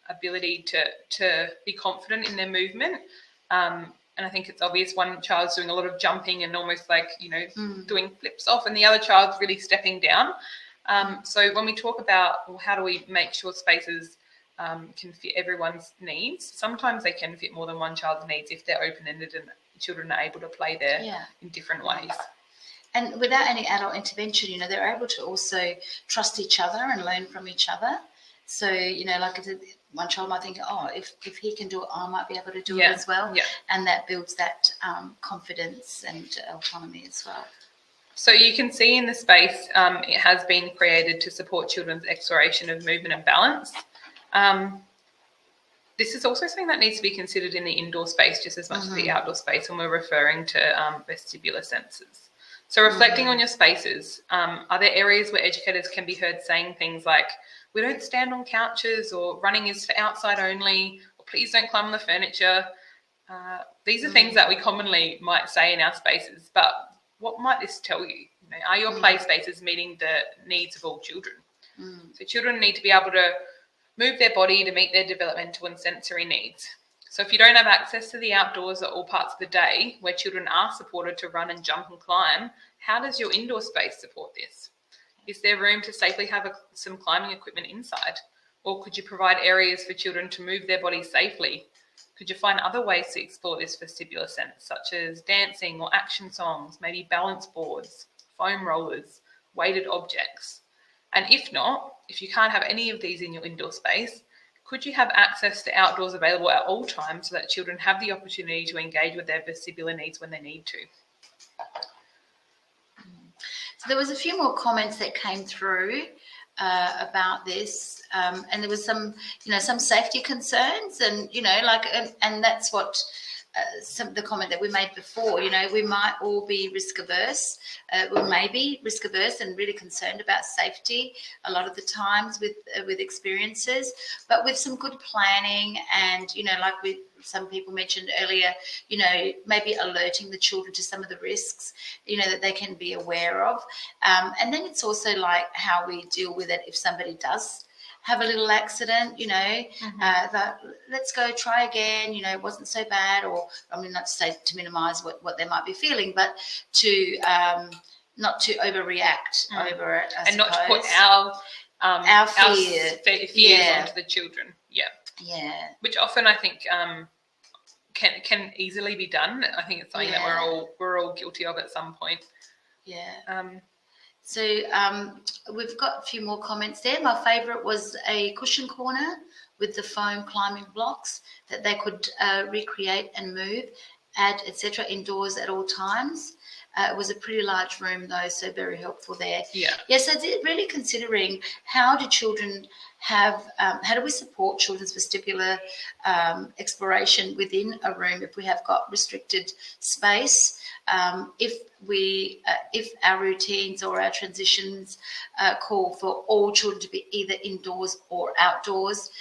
ability to be confident in their movement. And I think it's obvious one child's doing a lot of jumping and almost like, doing flips off, and the other child's really stepping down. So when we talk about how do we make sure spaces can fit everyone's needs. Sometimes they can fit more than one child's needs if they're open-ended and children are able to play there in different ways. And without any adult intervention, they're able to also trust each other and learn from each other. So, like one child might think, if he can do it, I might be able to do it as well. Yeah. And that builds that confidence and autonomy as well. So you can see in the space, it has been created to support children's exploration of movement and balance. This is also something that needs to be considered in the indoor space just as much as the outdoor space when we're referring to vestibular senses. So reflecting on your spaces, are there areas where educators can be heard saying things like, we don't stand on couches, or running is for outside only, or please don't climb on the furniture? These are things that we commonly might say in our spaces, but what might this tell you? You know, are your play spaces meeting the needs of all children? So children need to be able to move their body to meet their developmental and sensory needs. So if you don't have access to the outdoors at all parts of the day where children are supported to run and jump and climb, how does your indoor space support this? Is there room to safely have some climbing equipment inside? Or could you provide areas for children to move their bodies safely? Could you find other ways to explore this vestibular sense, such as dancing or action songs, maybe balance boards, foam rollers, weighted objects? And if not, if you can't have any of these in your indoor space, could you have access to outdoors available at all times so that children have the opportunity to engage with their vestibular needs when they need to? So there was a few more comments that came through about this, and there was some safety concerns, and and that's what some of the comment that we made before. We might all be risk averse. We may be risk averse and really concerned about safety a lot of the times with experiences, but with some good planning and like some people mentioned earlier, maybe alerting the children to some of the risks, that they can be aware of. And then it's also like how we deal with it if somebody does have a little accident, that let's go try again, it wasn't so bad, or I mean, not to say to minimise what they might be feeling, but to not to overreact over it, I and suppose. Not to put our fears onto the children. Yeah. Which often I think can easily be done. I think it's something that we're all guilty of at some point. Yeah. So we've got a few more comments there. My favourite was a cushion corner with the foam climbing blocks that they could recreate and move, add, etc. indoors at all times. It was a pretty large room though, so very helpful there. Yeah. Yes, so really considering how do children have, how do we support children's vestibular exploration within a room if we have got restricted space? If our routines or our transitions call for all children to be either indoors or outdoors,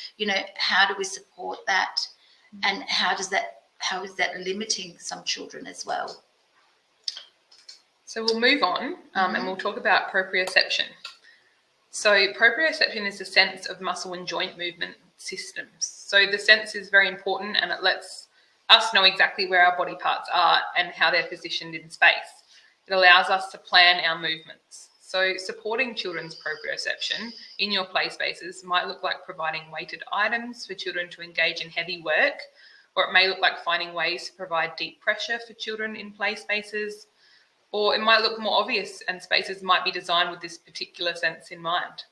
how do we support that? And how is that limiting some children as well? So we'll move on and we'll talk about proprioception. So proprioception is the sense of muscle and joint movement systems. So the sense is very important, and it lets us know exactly where our body parts are and how they're positioned in space. It allows us to plan our movements. So supporting children's proprioception in your play spaces might look like providing weighted items for children to engage in heavy work, or it may look like finding ways to provide deep pressure for children in play spaces, or it might look more obvious and spaces might be designed with this particular sense in mind.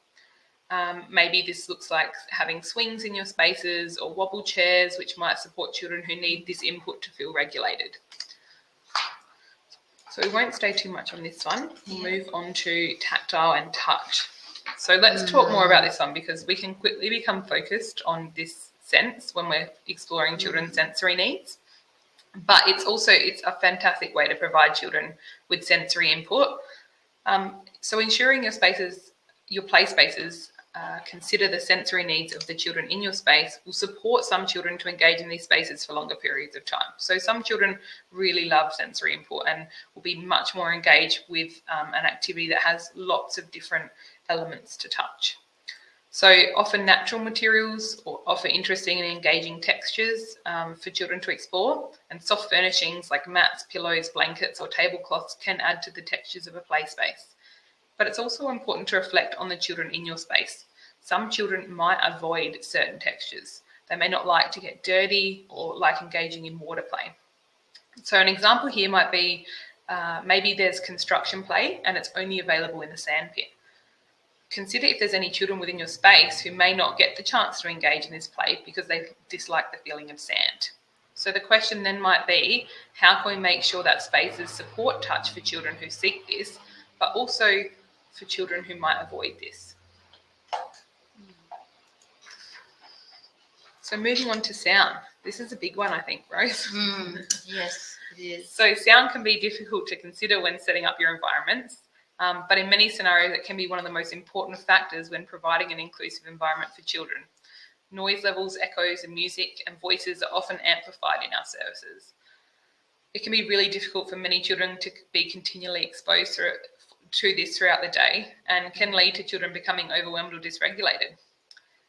Maybe this looks like having swings in your spaces or wobble chairs, which might support children who need this input to feel regulated. So we won't stay too much on this one. We'll move on to tactile and touch. So let's talk more about this one, because we can quickly become focused on this sense when we're exploring children's sensory needs. But it's a fantastic way to provide children with sensory input. So ensuring your play spaces consider the sensory needs of the children in your space will support some children to engage in these spaces for longer periods of time. So some children really love sensory input and will be much more engaged with an activity that has lots of different elements to touch. So offer natural materials or offer interesting and engaging textures for children to explore, and soft furnishings like mats, pillows, blankets or tablecloths can add to the textures of a play space. But it's also important to reflect on the children in your space. Some children might avoid certain textures. They may not like to get dirty or like engaging in water play. So an example here might be maybe there's construction play and it's only available in the sandpit. Consider if there's any children within your space who may not get the chance to engage in this play because they dislike the feeling of sand. So the question then might be, how can we make sure that spaces support touch for children who seek this, but also for children who might avoid this. So moving on to sound. This is a big one, I think, Rose. Yes, it is. So sound can be difficult to consider when setting up your environments, but in many scenarios it can be one of the most important factors when providing an inclusive environment for children. Noise levels, echoes and music and voices are often amplified in our services. It can be really difficult for many children to be continually exposed to this throughout the day, and can lead to children becoming overwhelmed or dysregulated.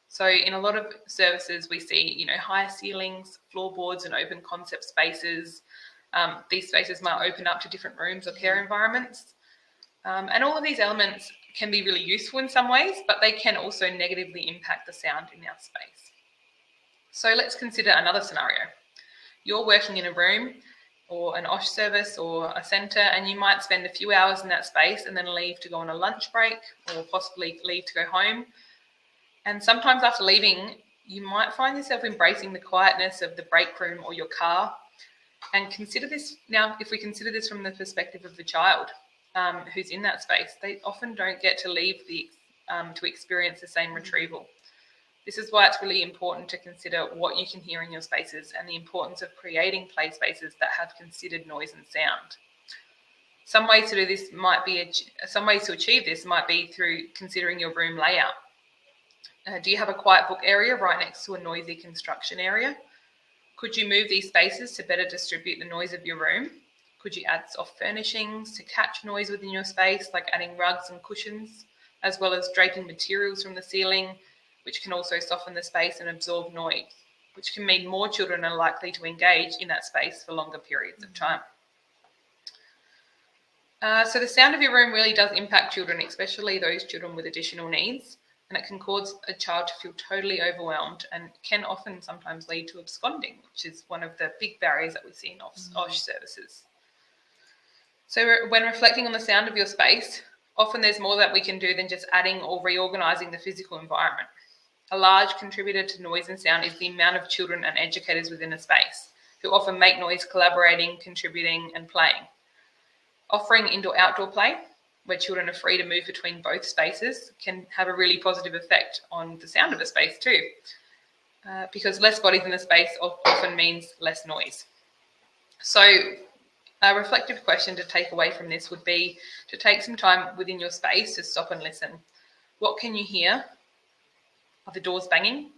So in a lot of services we see, higher ceilings, floorboards and open concept spaces. These spaces might open up to different rooms or care environments. And all of these elements can be really useful in some ways, but they can also negatively impact the sound in our space. So let's consider another scenario. You're working in a room or an OSH service or a centre, and you might spend a few hours in that space and then leave to go on a lunch break or possibly leave to go home. And sometimes after leaving, you might find yourself embracing the quietness of the break room or your car. And consider this now, if we consider this from the perspective of the child who's in that space, they often don't get to leave to experience the same retrieval. This is why it's really important to consider what you can hear in your spaces and the importance of creating play spaces that have considered noise and sound. Some ways to achieve this might be through considering your room layout. Do you have a quiet book area right next to a noisy construction area? Could you move these spaces to better distribute the noise of your room? Could you add soft furnishings to catch noise within your space, like adding rugs and cushions, as well as draping materials from the ceiling, which can also soften the space and absorb noise, which can mean more children are likely to engage in that space for longer periods of time. So the sound of your room really does impact children, especially those children with additional needs, and it can cause a child to feel totally overwhelmed and can often sometimes lead to absconding, which is one of the big barriers that we see in OSH services. So when reflecting on the sound of your space, often there's more that we can do than just adding or reorganising the physical environment. A large contributor to noise and sound is the amount of children and educators within a space who often make noise collaborating, contributing and playing. Offering indoor-outdoor play, where children are free to move between both spaces, can have a really positive effect on the sound of a space too, because less bodies in a space often means less noise. So a reflective question to take away from this would be to take some time within your space to stop and listen. What can you hear? Are the doors banging?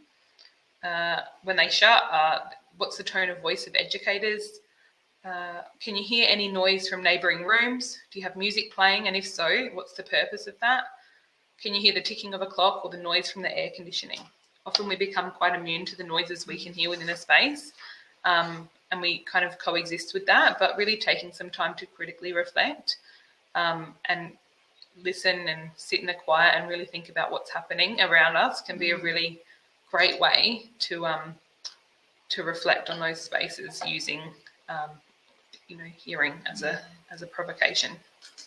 When they shut, what's the tone of voice of educators? Can you hear any noise from neighbouring rooms? Do you have music playing? And if so, what's the purpose of that? Can you hear the ticking of a clock or the noise from the air conditioning? Often we become quite immune to the noises we can hear within a space, and we kind of coexist with that, but really taking some time to critically reflect and listen and sit in the quiet and really think about what's happening around us can be a really great way to reflect on those spaces using hearing as a provocation.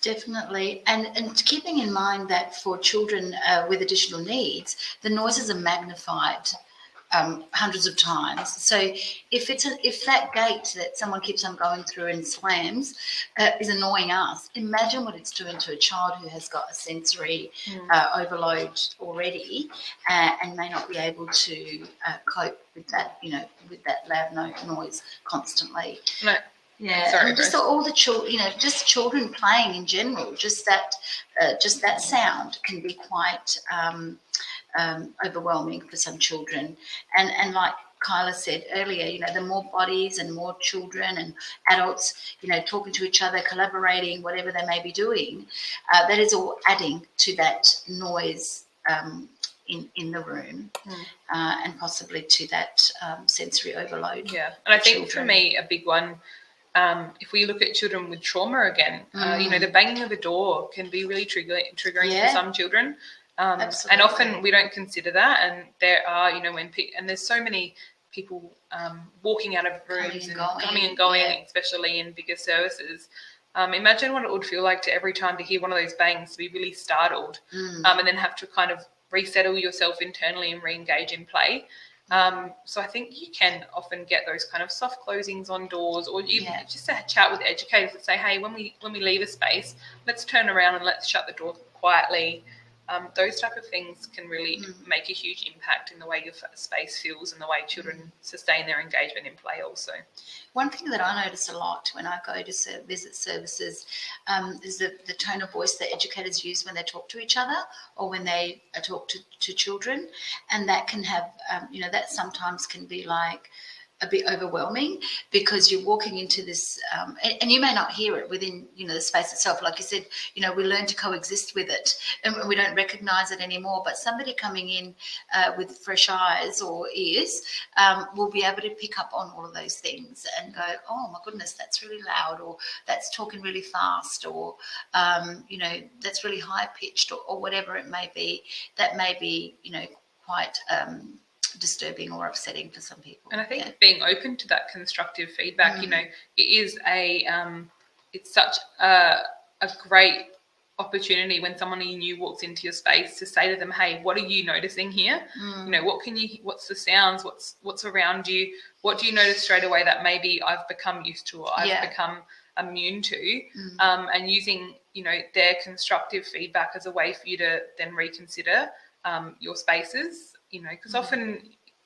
Definitely, and keeping in mind that for children with additional needs, the noises are magnified hundreds of times. So if that gate that someone keeps on going through and slams is annoying us, imagine what it's doing to a child who has got a sensory overload already and may not be able to cope with that, with that loud noise constantly. No. Yeah, sorry, and just all the children, just children playing in general, just that sound can be quite overwhelming for some children. And like Kyla said earlier, the more bodies and more children and adults, talking to each other, collaborating, whatever they may be doing, that is all adding to that noise in the room and possibly to that sensory overload. Yeah, and I think for me, a big one, if we look at children with trauma again, the banging of a door can be really triggering for some children. And often we don't consider that. And there are, and there's so many people walking out of rooms and coming and going, especially in bigger services. Imagine what it would feel like to every time to hear one of those bangs, to be really startled and then have to kind of resettle yourself internally and re-engage in play. So I think you can often get those kind of soft closings on doors, or you Yeah. just a chat with educators that say, hey, when we leave a space, let's turn around and let's shut the door quietly. Those type of things can really make a huge impact in the way your space feels and the way children sustain their engagement in play also. One thing that I notice a lot when I go to visit services is the tone of voice that educators use when they talk to each other or when they talk to children. And that can have, that sometimes can be like a bit overwhelming because you're walking into this, and you may not hear it within, the space itself. Like you said, we learn to coexist with it and we don't recognize it anymore. But somebody coming in with fresh eyes or ears will be able to pick up on all of those things and go, oh my goodness, that's really loud, or that's talking really fast, or, that's really high pitched, or whatever it may be. That may be, quite disturbing or upsetting for some people. And I think being open to that constructive feedback, it is it's such a great opportunity when someone new walks into your space to say to them, hey, what are you noticing here? What's the sounds, what's around you? What do you notice straight away that maybe I've become used to or I've become immune to? And using, their constructive feedback as a way for you to then reconsider your spaces. Because often,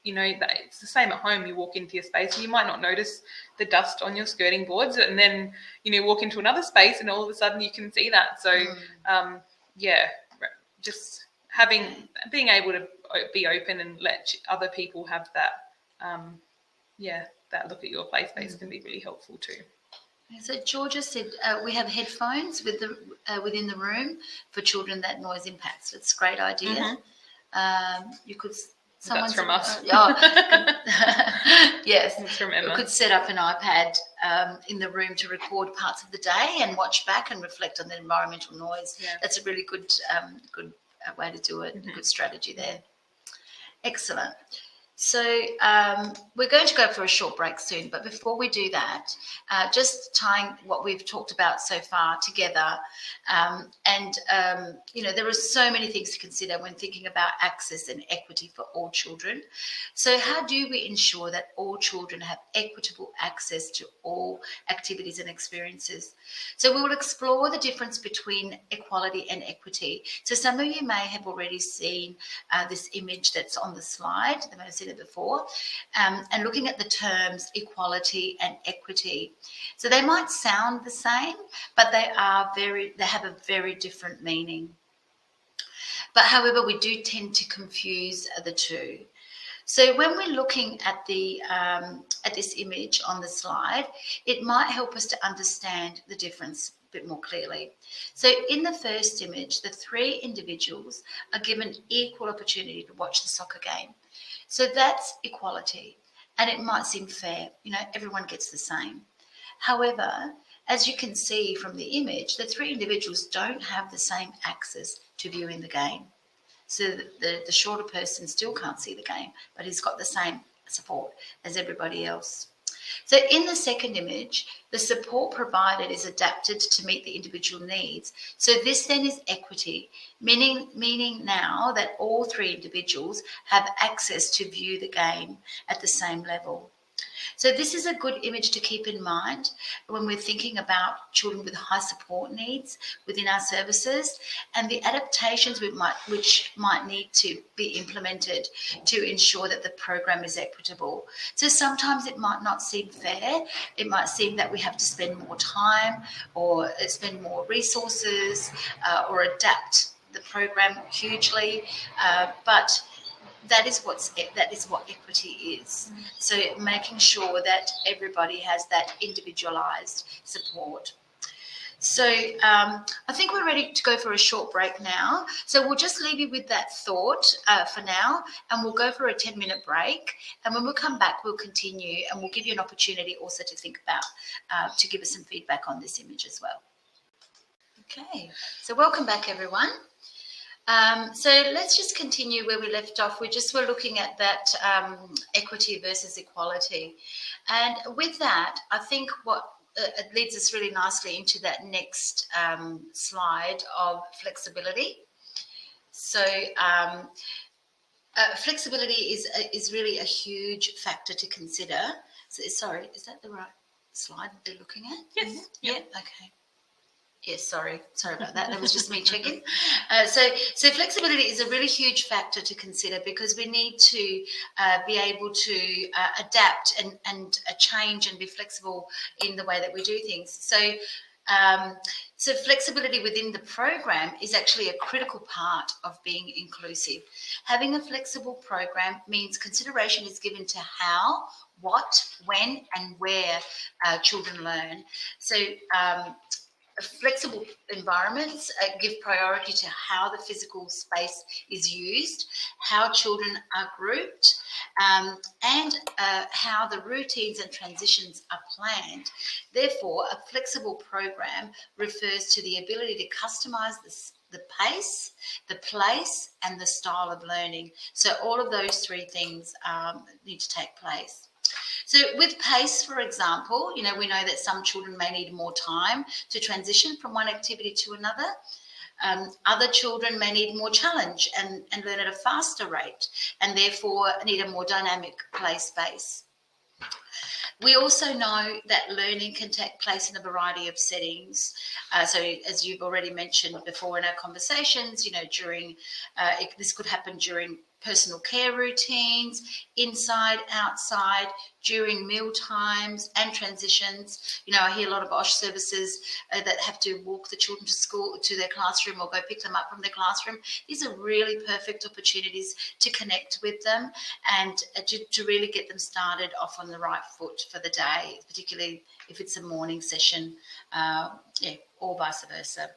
it's the same at home. You walk into your space and you might not notice the dust on your skirting boards, and then, walk into another space and all of a sudden you can see that. So, just being able to be open and let other people have that, that look at your play space can be really helpful too. So Georgia said we have headphones within the room for children that noise impacts. It's a great idea. You could. That's from us. Yes, it's from Emma. You could set up an iPad in the room to record parts of the day and watch back and reflect on the environmental noise. Yeah. That's a really good way to do it. Good strategy there. Excellent. So we're going to go for a short break soon, but before we do that, just tying what we've talked about so far together, there are so many things to consider when thinking about access and equity for all children. So how do we ensure that all children have equitable access to all activities and experiences? So we will explore the difference between equality and equity. So some of you may have already seen this image that's on the slide. They may have seen it before, and looking at the terms equality and equity. So they might sound the same, but they have a very different meaning. But however, we do tend to confuse the two. So when we're looking at this image on the slide, it might help us to understand the difference a bit more clearly. So in the first image, the three individuals are given equal opportunity to watch the soccer game. So that's equality, and it might seem fair, everyone gets the same. However, as you can see from the image, the three individuals don't have the same access to viewing the game. So the shorter person still can't see the game, but he's got the same support as everybody else. So in the second image, the support provided is adapted to meet the individual needs. So this then is equity, meaning now that all three individuals have access to view the game at the same level. So this is a good image to keep in mind when we're thinking about children with high support needs within our services and the adaptations which might need to be implemented to ensure that the program is equitable. So sometimes it might not seem fair. It might seem that we have to spend more time or spend more resources or adapt the program hugely, but that is what equity is. So making sure that everybody has that individualized support. So I think we're ready to go for a short break now. So we'll just leave you with that thought for now, and we'll go for a 10-minute break. And when we come back, we'll continue, and we'll give you an opportunity also to think about, to give us some feedback on this image as well. Okay, so welcome back, everyone. So let's just continue where we left off. We were looking at that equity versus equality. And with that, I think it leads us really nicely into that next slide of flexibility. So Flexibility is really a huge factor to consider. So, sorry, is that the right slide that they're looking at? Yes. Yeah. Okay. Yes, sorry about that. That was just me checking. So flexibility is a really huge factor to consider because we need to be able to adapt and change and be flexible in the way that we do things. So flexibility within the program is actually a critical part of being inclusive. Having a flexible program means consideration is given to how, what, when, and where children learn. So flexible environments give priority to how the physical space is used, how children are grouped, and how the routines and transitions are planned. Therefore, a flexible program refers to the ability to customise the pace, the place, and the style of learning. So all of those three things need to take place. So with pace, for example, we know that some children may need more time to transition from one activity to another. Other children may need more challenge and learn at a faster rate and therefore need a more dynamic play space. We also know that learning can take place in a variety of settings. So as you've already mentioned before in our conversations, during this could happen during personal care routines, inside, outside, during meal times and transitions. I hear a lot of OSH services that have to walk the children to school, to their classroom, or go pick them up from their classroom. These are really perfect opportunities to connect with them and to really get them started off on the right foot for the day, particularly if it's a morning session, or vice versa.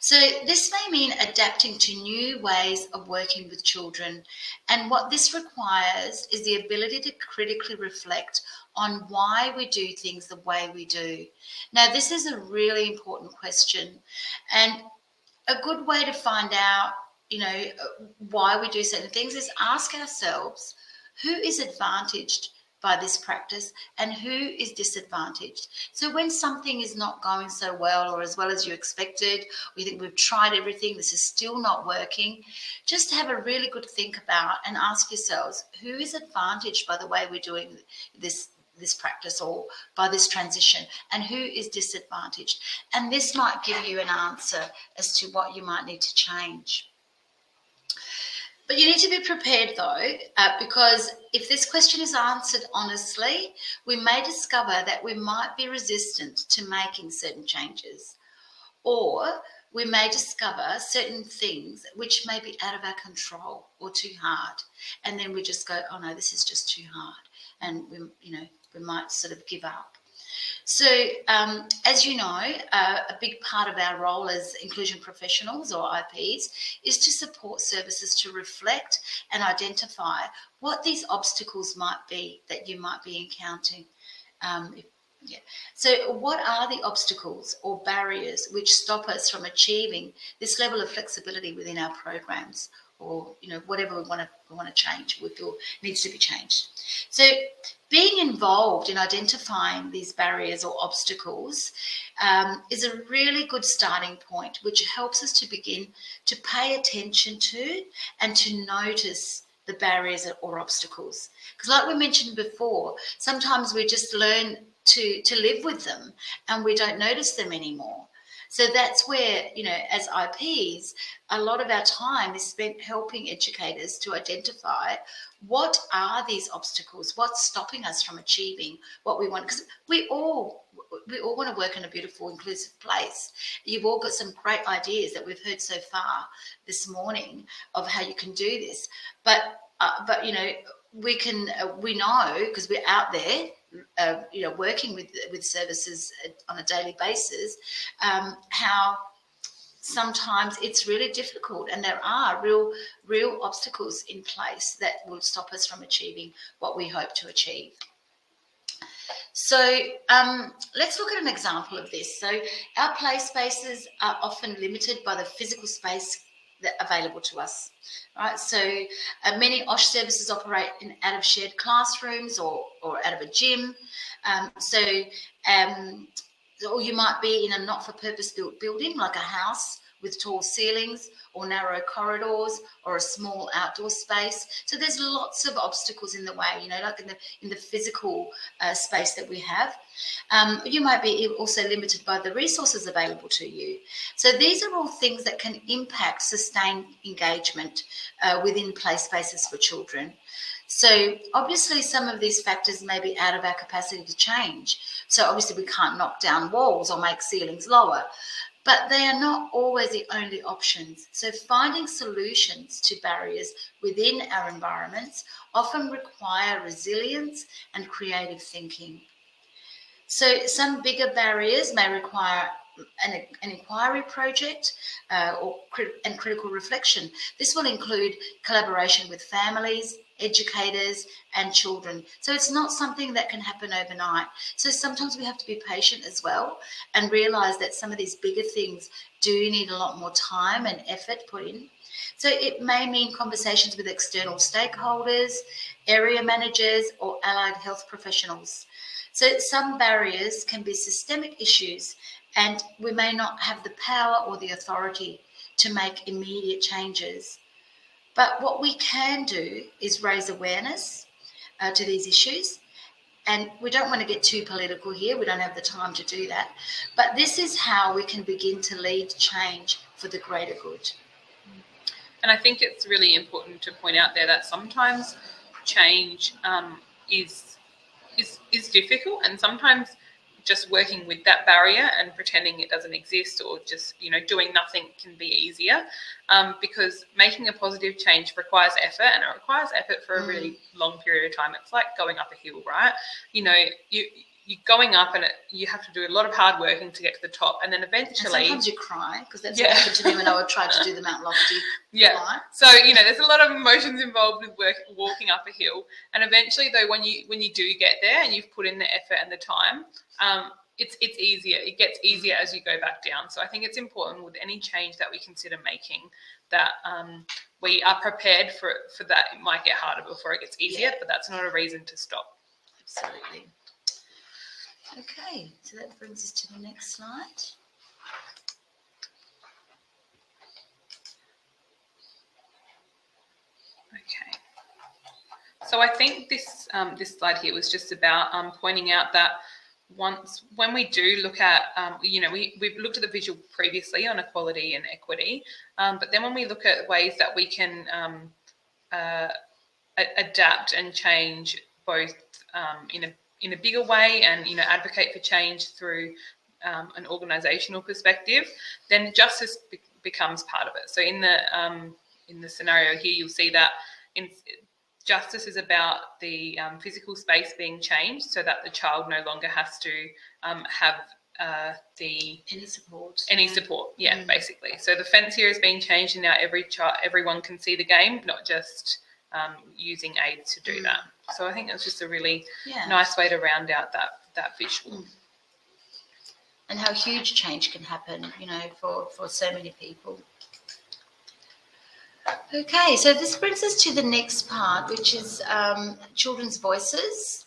So this may mean adapting to new ways of working with children, and what this requires is the ability to critically reflect on why we do things the way we do. Now, this is a really important question, and a good way to find out, why we do certain things is ask ourselves, who is advantaged by this practice and who is disadvantaged? So when something is not going so well or as well as you expected, we think we've tried everything, this is still not working, just have a really good think about and ask yourselves, who is advantaged by the way we're doing this practice or by this transition, and who is disadvantaged? And this might give you an answer as to what you might need to change. But you need to be prepared, though, because if this question is answered honestly, we may discover that we might be resistant to making certain changes, or we may discover certain things which may be out of our control or too hard, and then we just go, oh no, this is just too hard, and we might sort of give up. So, as you know, a big part of our role as inclusion professionals or IPs is to support services to reflect and identify what these obstacles might be that you might be encountering. So what are the obstacles or barriers which stop us from achieving this level of flexibility within our programs, or whatever we want to change, we feel needs to be changed? So being involved in identifying these barriers or obstacles is a really good starting point, which helps us to begin to pay attention to and to notice the barriers or obstacles. Because like we mentioned before, sometimes we just learn to live with them and we don't notice them anymore. So that's where, as IPs, a lot of our time is spent helping educators to identify what are these obstacles, what's stopping us from achieving what we want. Because we all want to work in a beautiful, inclusive place. You've all got some great ideas that we've heard so far this morning of how you can do this. But we know, because we're out there, working with services on a daily basis, how sometimes it's really difficult, and there are real obstacles in place that will stop us from achieving what we hope to achieve. So let's look at an example of this. So our play spaces are often limited by the physical space available to us, right? So many OSH services operate out of shared classrooms or out of a gym. or you might be in a not-for-purpose built building like a house with tall ceilings or narrow corridors or a small outdoor space. So there's lots of obstacles in the way, you know, like in the physical space that we have. You might be also limited by the resources available to you. So these are all things that can impact sustained engagement within play spaces for children. So obviously some of these factors may be out of our capacity to change. So obviously we can't knock down walls or make ceilings lower, but they are not always the only options. So finding solutions to barriers within our environments often require resilience and creative thinking. So some bigger barriers may require an inquiry project and critical reflection. This will include collaboration with families, educators and children. So it's not something that can happen overnight. So sometimes we have to be patient as well and realise that some of these bigger things do need a lot more time and effort put in. So it may mean conversations with external stakeholders, area managers or allied health professionals. So some barriers can be systemic issues and we may not have the power or the authority to make immediate changes. But what we can do is raise awareness to these issues. And we don't want to get too political here. We don't have the time to do that. But this is how we can begin to lead change for the greater good. And I think it's really important to point out there that sometimes change is difficult, and sometimes just working with that barrier and pretending it doesn't exist or just, you know, doing nothing can be easier, because making a positive change requires effort, and it requires effort for a really long period of time. It's like going up a hill, right? You know, you're going up and you have to do a lot of hard working to get to the top, and then eventually... And sometimes you cry, because that's what happened to me when I tried to do the Mount Lofty. Yeah. So, you know, there's a lot of emotions involved with walking up a hill, and eventually, though, when you do get there and you've put in the effort and the time, it's easier. It gets easier as you go back down. So I think it's important with any change that we consider making that we are prepared for that. It might get harder before it gets easier, but that's not a reason to stop. Absolutely. Okay, so that brings us to the next slide. Okay. So I think this slide here was just about pointing out that when we do look at, you know, we've looked at the visual previously on equality and equity, but then when we look at ways that we can adapt and change both in a bigger way and, you know, advocate for change through an organisational perspective, then justice becomes part of it. So in the scenario here, you'll see that justice is about the physical space being changed so that the child no longer has to have any support. Yeah, basically. So the fence here is being changed, and now everyone can see the game, not just using aids to do that. So I think it's just a really nice way to round out that visual. And how huge change can happen, you know, for so many people. Okay, so this brings us to the next part, which is children's voices.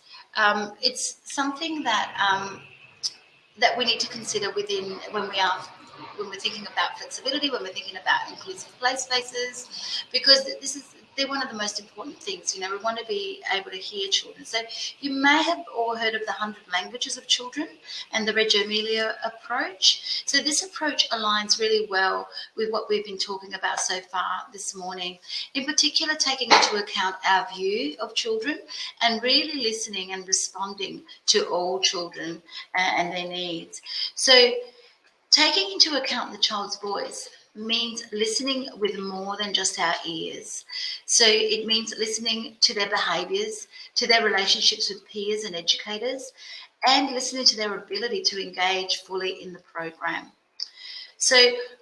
It's something that that we need to consider when we're thinking about flexibility, when we're thinking about inclusive play spaces, because they're one of the most important things. You know, we want to be able to hear children. So you may have all heard of the 100 languages of children and the Reggio Emilia approach. So this approach aligns really well with what we've been talking about so far this morning, in particular taking into account our view of children and really listening and responding to all children and their needs. So taking into account the child's voice means listening with more than just our ears. So it means listening to their behaviours, to their relationships with peers and educators, and listening to their ability to engage fully in the program. So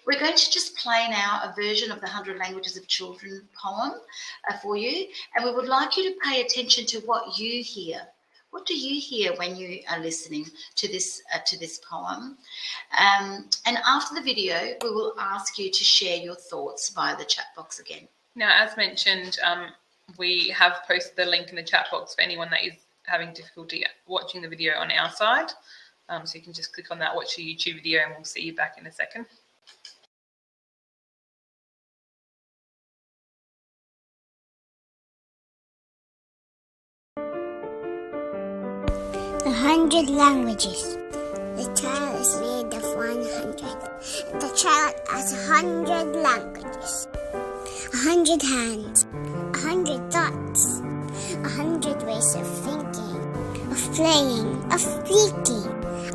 we're going to just play now a version of the 100 Languages of Children poem for you, and we would like you to pay attention to what you hear. What do you hear when you are listening to this poem? And after the video, we will ask you to share your thoughts via the chat box again. Now, as mentioned, we have posted the link in the chat box for anyone that is having difficulty watching the video on our side. So you can just click on that, watch the YouTube video, and we'll see you back in a second. The 100 languages. The child is made of 100. The child has 100 languages. 100 hands. 100 thoughts. 100 ways of thinking, of playing, of speaking.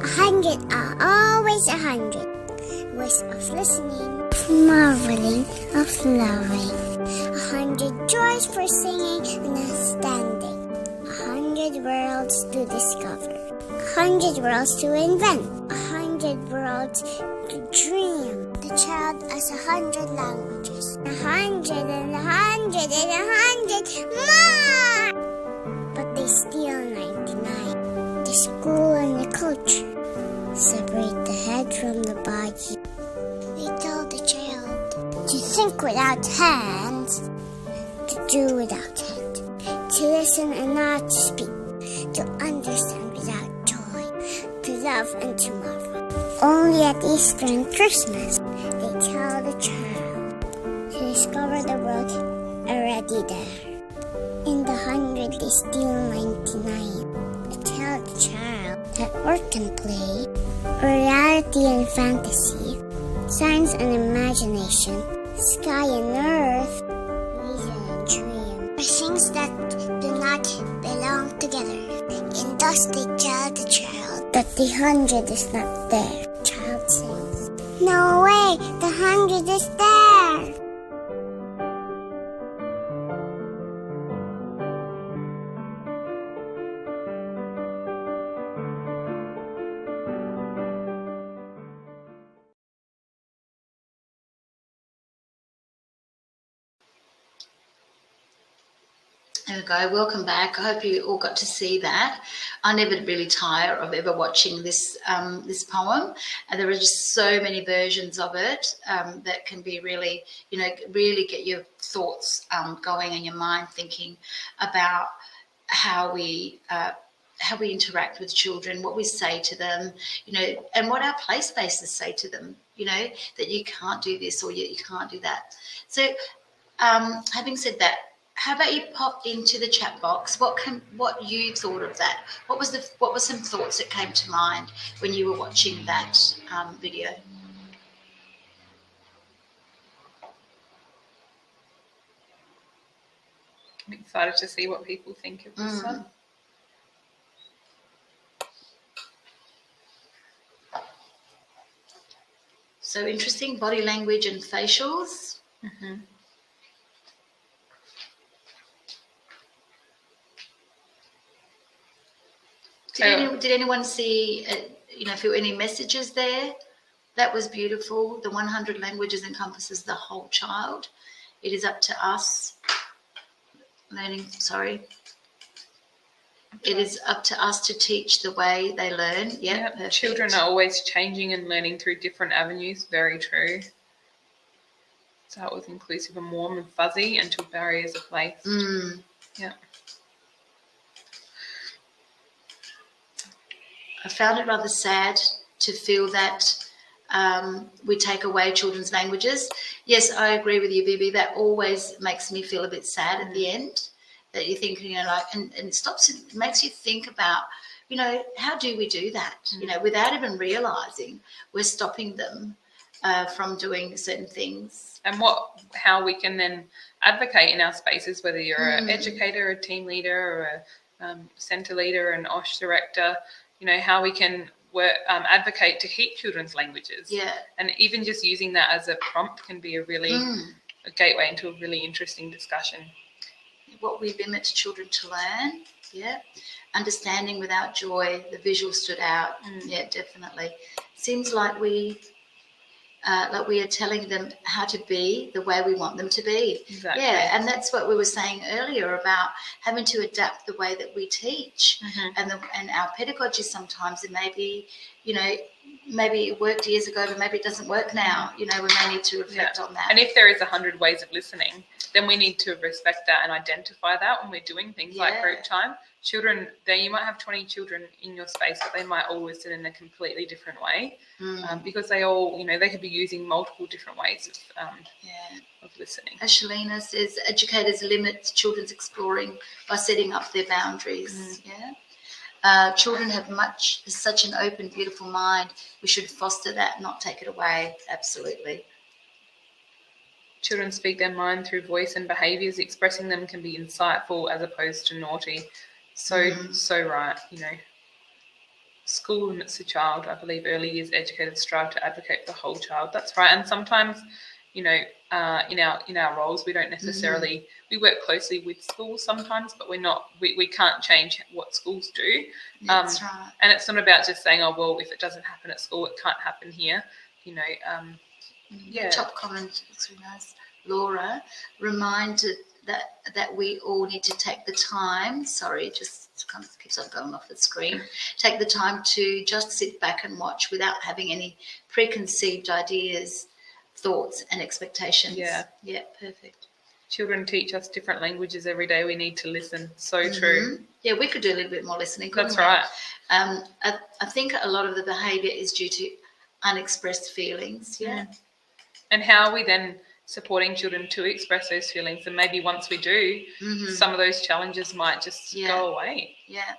100 are always 100 ways of listening, of marveling, of loving. 100 joys for singing and understanding. 100 worlds to discover. 100 worlds to invent. 100 worlds to dream. The child has 100 languages. 100 and 100 and 100 more! But they steal 99. The school and the culture separate the head from the body. They tell the child to think without hands, to do without head, to listen and not to speak, to understand without joy, to love and to marvel. Only at Easter and Christmas they tell the child to discover the world already there. In the 100 they steal 99. They tell the child that work and play, reality and fantasy, science and imagination, sky and earth, reason and dream are things that do not belong together. And thus they tell the child that the 100 is not there. The child sings, "No way, the 100 is there!" There we go. Welcome back. I hope you all got to see that. I never really tire of ever watching this this poem, and there are just so many versions of it that can be really, really get your thoughts going and your mind thinking about how we interact with children, what we say to them, and what our play spaces say to them. That you can't do this or you can't do that. So, having said that, how about you pop into the chat box what you thought of that? What were some thoughts that came to mind when you were watching that video? I'm excited to see what people think of this one. So interesting, body language and facials. Mm-hmm. Did anyone see, feel any messages there? That was beautiful. The 100 languages encompasses the whole child. It is up to us It is up to us to teach the way they learn. Yeah, children are always changing and learning through different avenues. Very true. Start with inclusive and warm and fuzzy until barriers are placed. Yeah. I found it rather sad to feel that we take away children's languages. Yes, I agree with you, Bibi. That always makes me feel a bit sad at the end. That you think, and it stops, it makes you think about, how do we do that? Without even realising we're stopping them from doing certain things. And how we can then advocate in our spaces, whether you're an educator, a team leader, or a centre leader, an OSH director, how we can advocate to keep children's languages. Yeah. And even just using that as a prompt can be a really a gateway into a really interesting discussion. What we limit children to learn, understanding without joy, the visual stood out, definitely. Seems like we are telling them how to be the way we want them to be. Exactly. Yeah, and that's what we were saying earlier about having to adapt the way that we teach and our pedagogy sometimes. It may be, maybe it worked years ago, but maybe it doesn't work now. You know, we may need to reflect on that. And if there is 100 ways of listening, then we need to respect that and identify that when we're doing things like group time. Children, you might have 20 children in your space, but they might all listen in a completely different way because they all, you know, they could be using multiple different ways of listening. As Shalina says, educators limit children's exploring by setting up their boundaries. Children have such an open, beautiful mind. We should foster that, not take it away. Absolutely. Children speak their mind through voice and behaviours. Expressing them can be insightful as opposed to naughty. So right, you know. School limits the child. I believe early years educators strive to advocate for the whole child. That's right. And sometimes, you know, in our roles, we don't necessarily we work closely with schools sometimes, but we can't change what schools do. That's right. And it's not about just saying, oh well, if it doesn't happen at school, it can't happen here. You know, Top comment, it's really nice. Laura reminded that we all need to take the time. Sorry, just kind of keeps on going off the screen. Take the time to just sit back and watch without having any preconceived ideas, thoughts, and expectations. Yeah, perfect. Children teach us different languages every day. We need to listen. So true. Yeah, we could do a little bit more listening. That's right. I think a lot of the behaviour is due to unexpressed feelings. Yeah. And how are we then supporting children to express those feelings? And maybe once we do, some of those challenges might just go away. Yeah.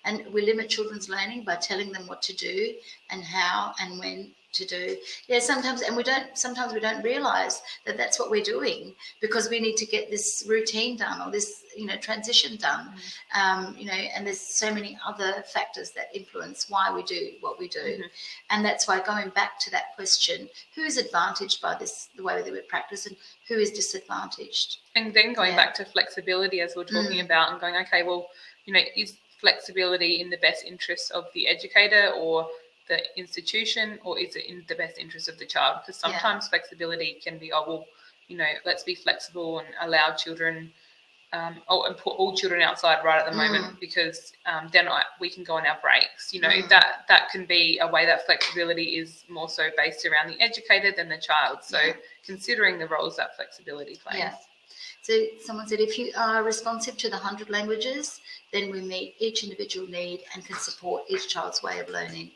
And we limit children's learning by telling them what to do and how and when to do. Yeah, sometimes we don't realise that that's what we're doing because we need to get this routine done or this, you know, transition done. You know, and there's so many other factors that influence why we do what we do. And that's why going back to that question, who is advantaged by this, the way that we practice, and who is disadvantaged? And then going back to flexibility, as we're talking about, and going, okay, well, you know, is flexibility in the best interest of the educator or the institution, or is it in the best interest of the child? Because sometimes flexibility can be, oh, well, you know, let's be flexible and allow children, and put all children outside right at the moment because then we can go on our breaks. You know, that can be a way that flexibility is more so based around the educator than the child. So considering the roles that flexibility plays. Yeah. So someone said, if you are responsive to the 100 languages, then we meet each individual need and can support each child's way of learning.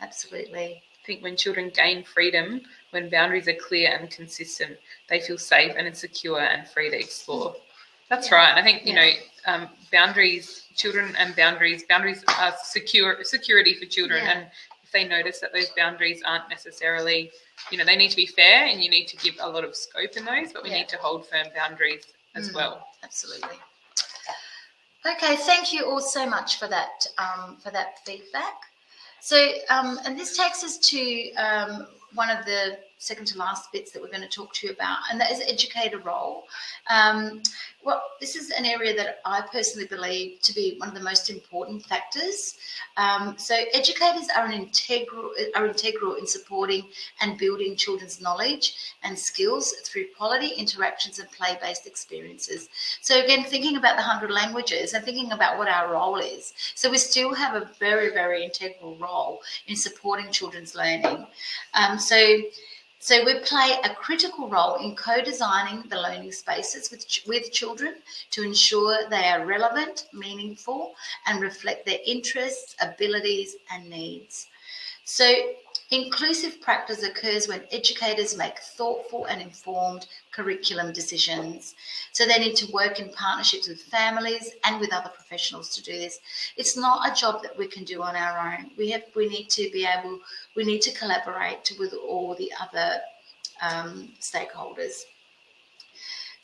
Absolutely. I think when children gain freedom, when boundaries are clear and consistent, they feel safe and secure and free to explore. That's right. And I think, you know, boundaries are security for children. And if they notice that those boundaries aren't necessarily, you know, they need to be fair and you need to give a lot of scope in those, but we need to hold firm boundaries as well. Absolutely. Okay, thank you all so much for that feedback. So, and this takes us to one of the second to last bits that we're going to talk to you about, and that is educator role. Well, this is an area that I personally believe to be one of the most important factors. So educators are integral in supporting and building children's knowledge and skills through quality interactions and play-based experiences. So again, thinking about the 100 languages and thinking about what our role is. So we still have a very, very integral role in supporting children's learning. So we play a critical role in co-designing the learning spaces with children to ensure they are relevant, meaningful, and reflect their interests, abilities, and needs. So inclusive practice occurs when educators make thoughtful and informed curriculum decisions. So they need to work in partnerships with families and with other professionals to do this. It's not a job that we can do on our own. We need to collaborate with all the other stakeholders.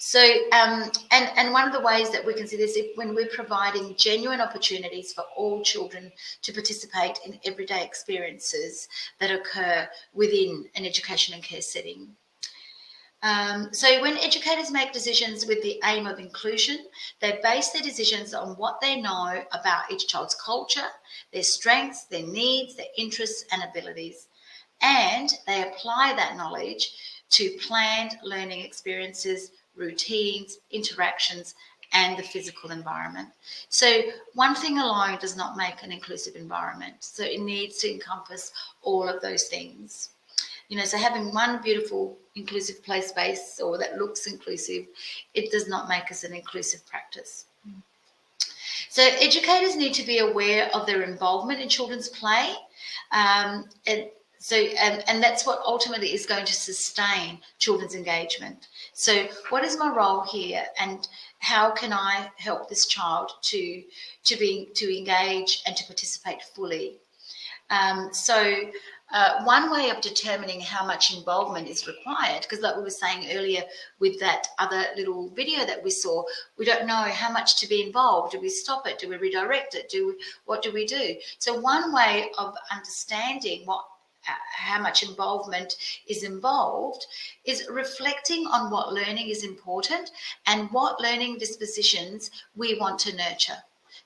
So, and one of the ways that we can see this is when we're providing genuine opportunities for all children to participate in everyday experiences that occur within an education and care setting. So when educators make decisions with the aim of inclusion, they base their decisions on what they know about each child's culture, their strengths, their needs, their interests and abilities. And they apply that knowledge to planned learning experiences, routines, interactions, and the physical environment. So one thing alone does not make an inclusive environment. So it needs to encompass all of those things. So having one beautiful inclusive play space or that looks inclusive, it does not make us an inclusive practice. So educators need to be aware of their involvement in children's play. And that's what ultimately is going to sustain children's engagement. So what is my role here, and how can I help this child to engage and to participate fully? One way of determining how much involvement is required, because like we were saying earlier with that other little video that we saw, we don't know how much to be involved. Do we stop it? Do we redirect it? What do we do? So one way of understanding how much involvement is involved is reflecting on what learning is important and what learning dispositions we want to nurture.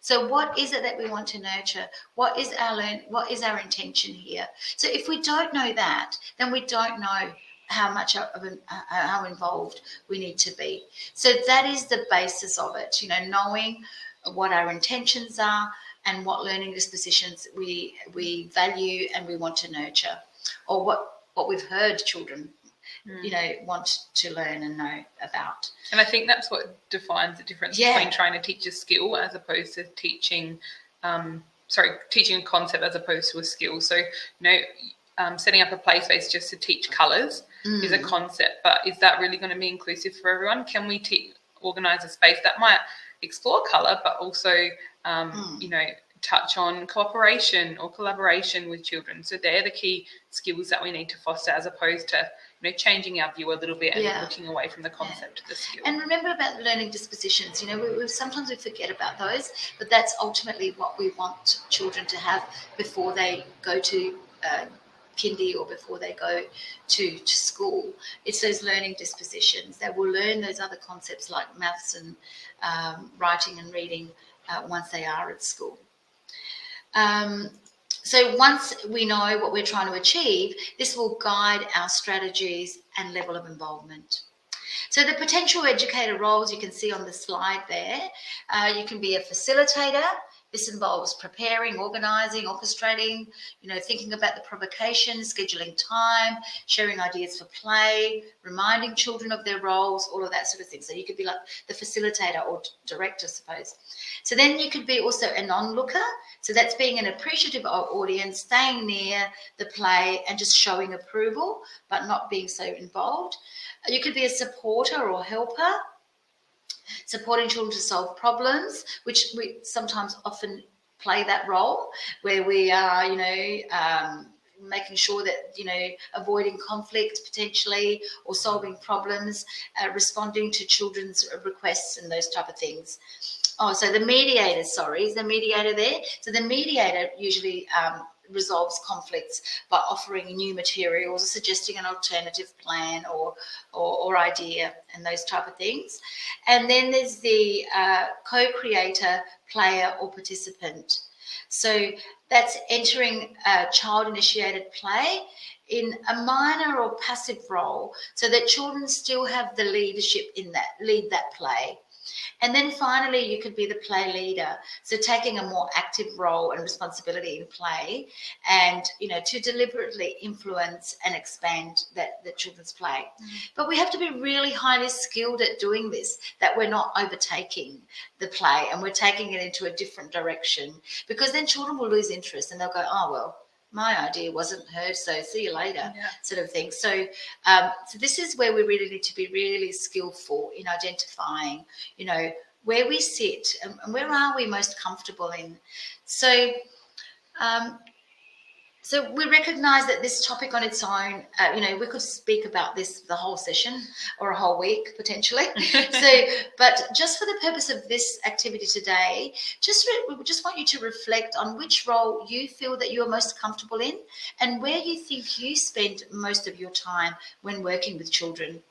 So what is it that we want to nurture? What is our intention here? So if we don't know that, then we don't know how involved we need to be. So that is the basis of it, knowing what our intentions are and what learning dispositions we value and we want to nurture, or what we've heard children want to learn and know about. And I think that's what defines the difference between trying to teach a skill as opposed to teaching a concept as opposed to a skill. So, setting up a play space just to teach colours is a concept, but is that really going to be inclusive for everyone? Can we organise a space that might explore colour, but also, touch on cooperation or collaboration with children? So they're the key skills that we need to foster, as opposed to changing our view a little bit and looking away from the concept of the skill. And remember about learning dispositions. Sometimes we forget about those, but that's ultimately what we want children to have before they go to kindy or before they go to school. It's those learning dispositions. They will learn those other concepts like maths and writing and reading once they are at school. So once we know what we're trying to achieve, this will guide our strategies and level of involvement. So the potential educator roles you can see on the slide there, you can be a facilitator. This involves preparing, organising, orchestrating, thinking about the provocation, scheduling time, sharing ideas for play, reminding children of their roles, all of that sort of thing. So you could be like the facilitator or director, I suppose. So then you could be also an onlooker. So that's being an appreciative audience, staying near the play and just showing approval, but not being so involved. You could be a supporter or helper, supporting children to solve problems, which we sometimes often play that role, where we are, making sure that, avoiding conflict potentially, or solving problems, responding to children's requests and those type of things. Oh, so the mediator, is the mediator there? So the mediator usually resolves conflicts by offering new materials or suggesting an alternative plan or idea and those type of things. And then there's the co-creator, player or participant. So that's entering a child-initiated play in a minor or passive role, so that children still have the leadership in lead that play. And then finally, you could be the play leader, so taking a more active role and responsibility in play, and to deliberately influence and expand the children's play. But we have to be really highly skilled at doing this, that we're not overtaking the play and we're taking it into a different direction, because then children will lose interest and they'll go, oh well, my idea wasn't heard, so see you later, sort of thing. So, so this is where we really need to be really skillful in identifying, where we sit and where are we most comfortable in. So, so we recognise that this topic on its own, we could speak about this the whole session or a whole week potentially. But just for the purpose of this activity today, we just want you to reflect on which role you feel that you are most comfortable in and where you think you spend most of your time when working with children.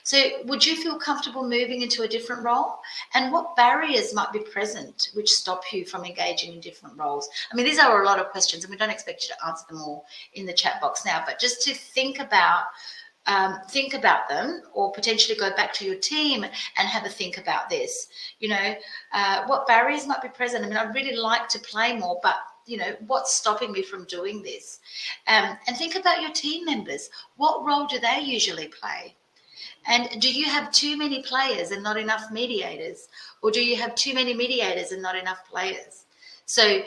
So would you feel comfortable moving into a different role? And what barriers might be present which stop you from engaging in different roles? I mean, these are a lot of questions and we don't expect you to answer them all in the chat box now, but just to think about think about them, or potentially go back to your team and have a think about this. What barriers might be present? I mean, I'd really like to play more, but what's stopping me from doing this? And think about your team members. What role do they usually play? And do you have too many players and not enough mediators? Or do you have too many mediators and not enough players? So,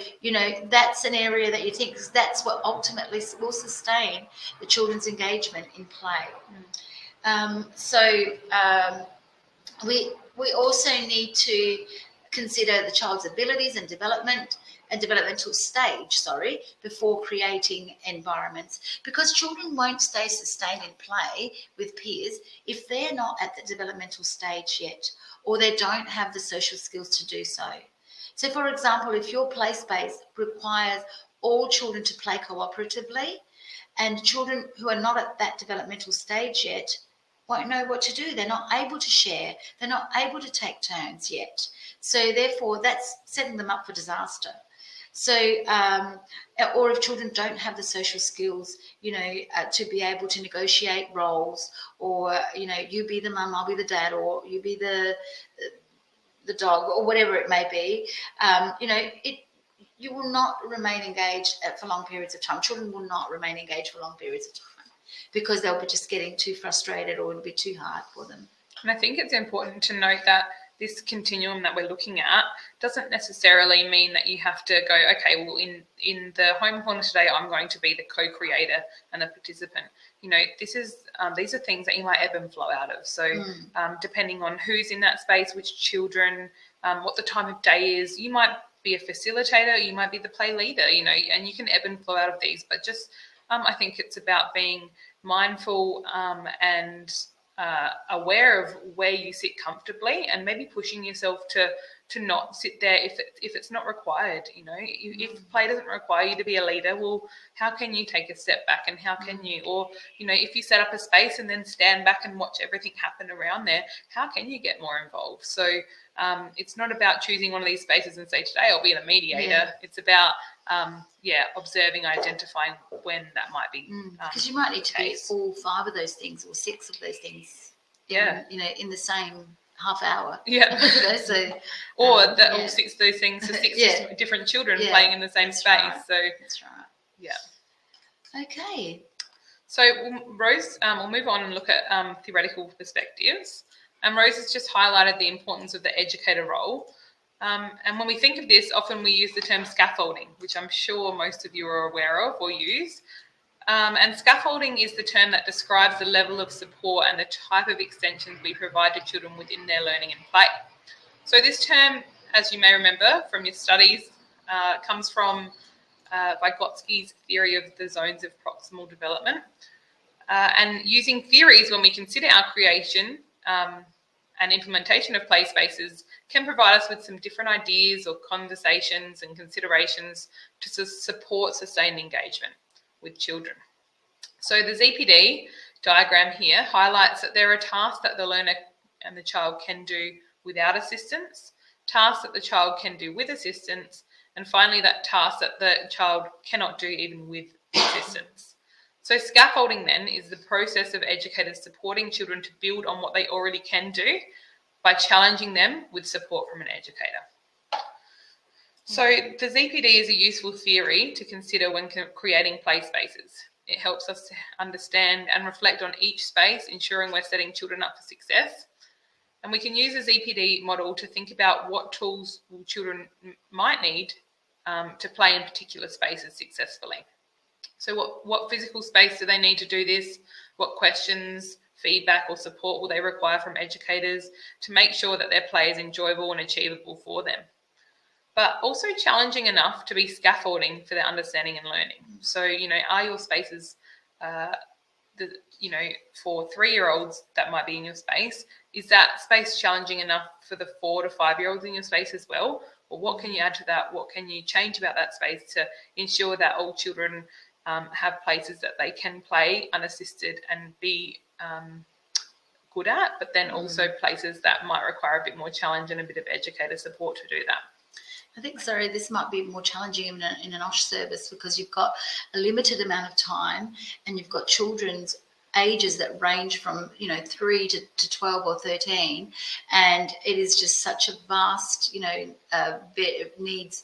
that's an area that you think, because that's what ultimately will sustain the children's engagement in play. We also need to consider the child's abilities and developmental stage, before creating environments, because children won't stay sustained in play with peers if they're not at the developmental stage yet, or they don't have the social skills to do so. So, for example, if your play space requires all children to play cooperatively, and children who are not at that developmental stage yet won't know what to do, they're not able to share, they're not able to take turns yet. So therefore, that's setting them up for disaster. So, or if children don't have the social skills, to be able to negotiate roles, or, you be the mum, I'll be the dad, or you be the dog, or whatever it may be, you will not remain engaged for long periods of time. Children will not remain engaged for long periods of time because they'll be just getting too frustrated, or it'll be too hard for them. And I think it's important to note that this continuum that we're looking at doesn't necessarily mean that you have to go, okay, well, in the home corner today, I'm going to be the co-creator and the participant. These are things that you might ebb and flow out of. So depending on who's in that space, which children, what the time of day is, you might be a facilitator, you might be the play leader, and you can ebb and flow out of these. But just I think it's about being mindful and aware of where you sit comfortably, and maybe pushing yourself to not sit there if it's not required. If play doesn't require you to be a leader, well, how can you take a step back, and how can you, or if you set up a space and then stand back and watch everything happen around there, how can you get more involved? So it's not about choosing one of these spaces and say, today I'll be the mediator. Yeah. It's about observing, identifying when that might be. Because you might need to be all 5 of those things, or 6 of those things. In the same half hour. Yeah. All 6 of those things for 6 different children playing in the same space. Right. So that's right. Yeah. Okay. So Rose, we'll move on and look at theoretical perspectives. And Rose has just highlighted the importance of the educator role. And when we think of this, often we use the term scaffolding, which I'm sure most of you are aware of or use. And scaffolding is the term that describes the level of support and the type of extensions we provide to children within their learning and play. So this term, as you may remember from your studies, comes from Vygotsky's theory of the zones of proximal development. And using theories when we consider our creation and implementation of play spaces can provide us with some different ideas or conversations and considerations to support sustained engagement with children. So the ZPD diagram here highlights that there are tasks that the learner and the child can do without assistance, tasks that the child can do with assistance, and finally that task that the child cannot do even with assistance. So scaffolding then is the process of educators supporting children to build on what they already can do by challenging them with support from an educator. So the ZPD is a useful theory to consider when creating play spaces. It helps us to understand and reflect on each space, ensuring we're setting children up for success. And we can use the ZPD model to think about what tools children might need to play in particular spaces successfully. So what physical space do they need to do this? What questions, feedback or support will they require from educators to make sure that their play is enjoyable and achievable for them? But also challenging enough to be scaffolding for their understanding and learning. So, are your spaces, for 3-year-olds that might be in your space, is that space challenging enough for the 4 to 5-year-olds in your space as well? Or what can you add to that? What can you change about that space to ensure that all children have places that they can play unassisted and be good at, but then also places that might require a bit more challenge and a bit of educator support to do that? I think, this might be more challenging in an OSH service because you've got a limited amount of time and you've got children's ages that range from 3 to 12 or 13, and it is just such a vast needs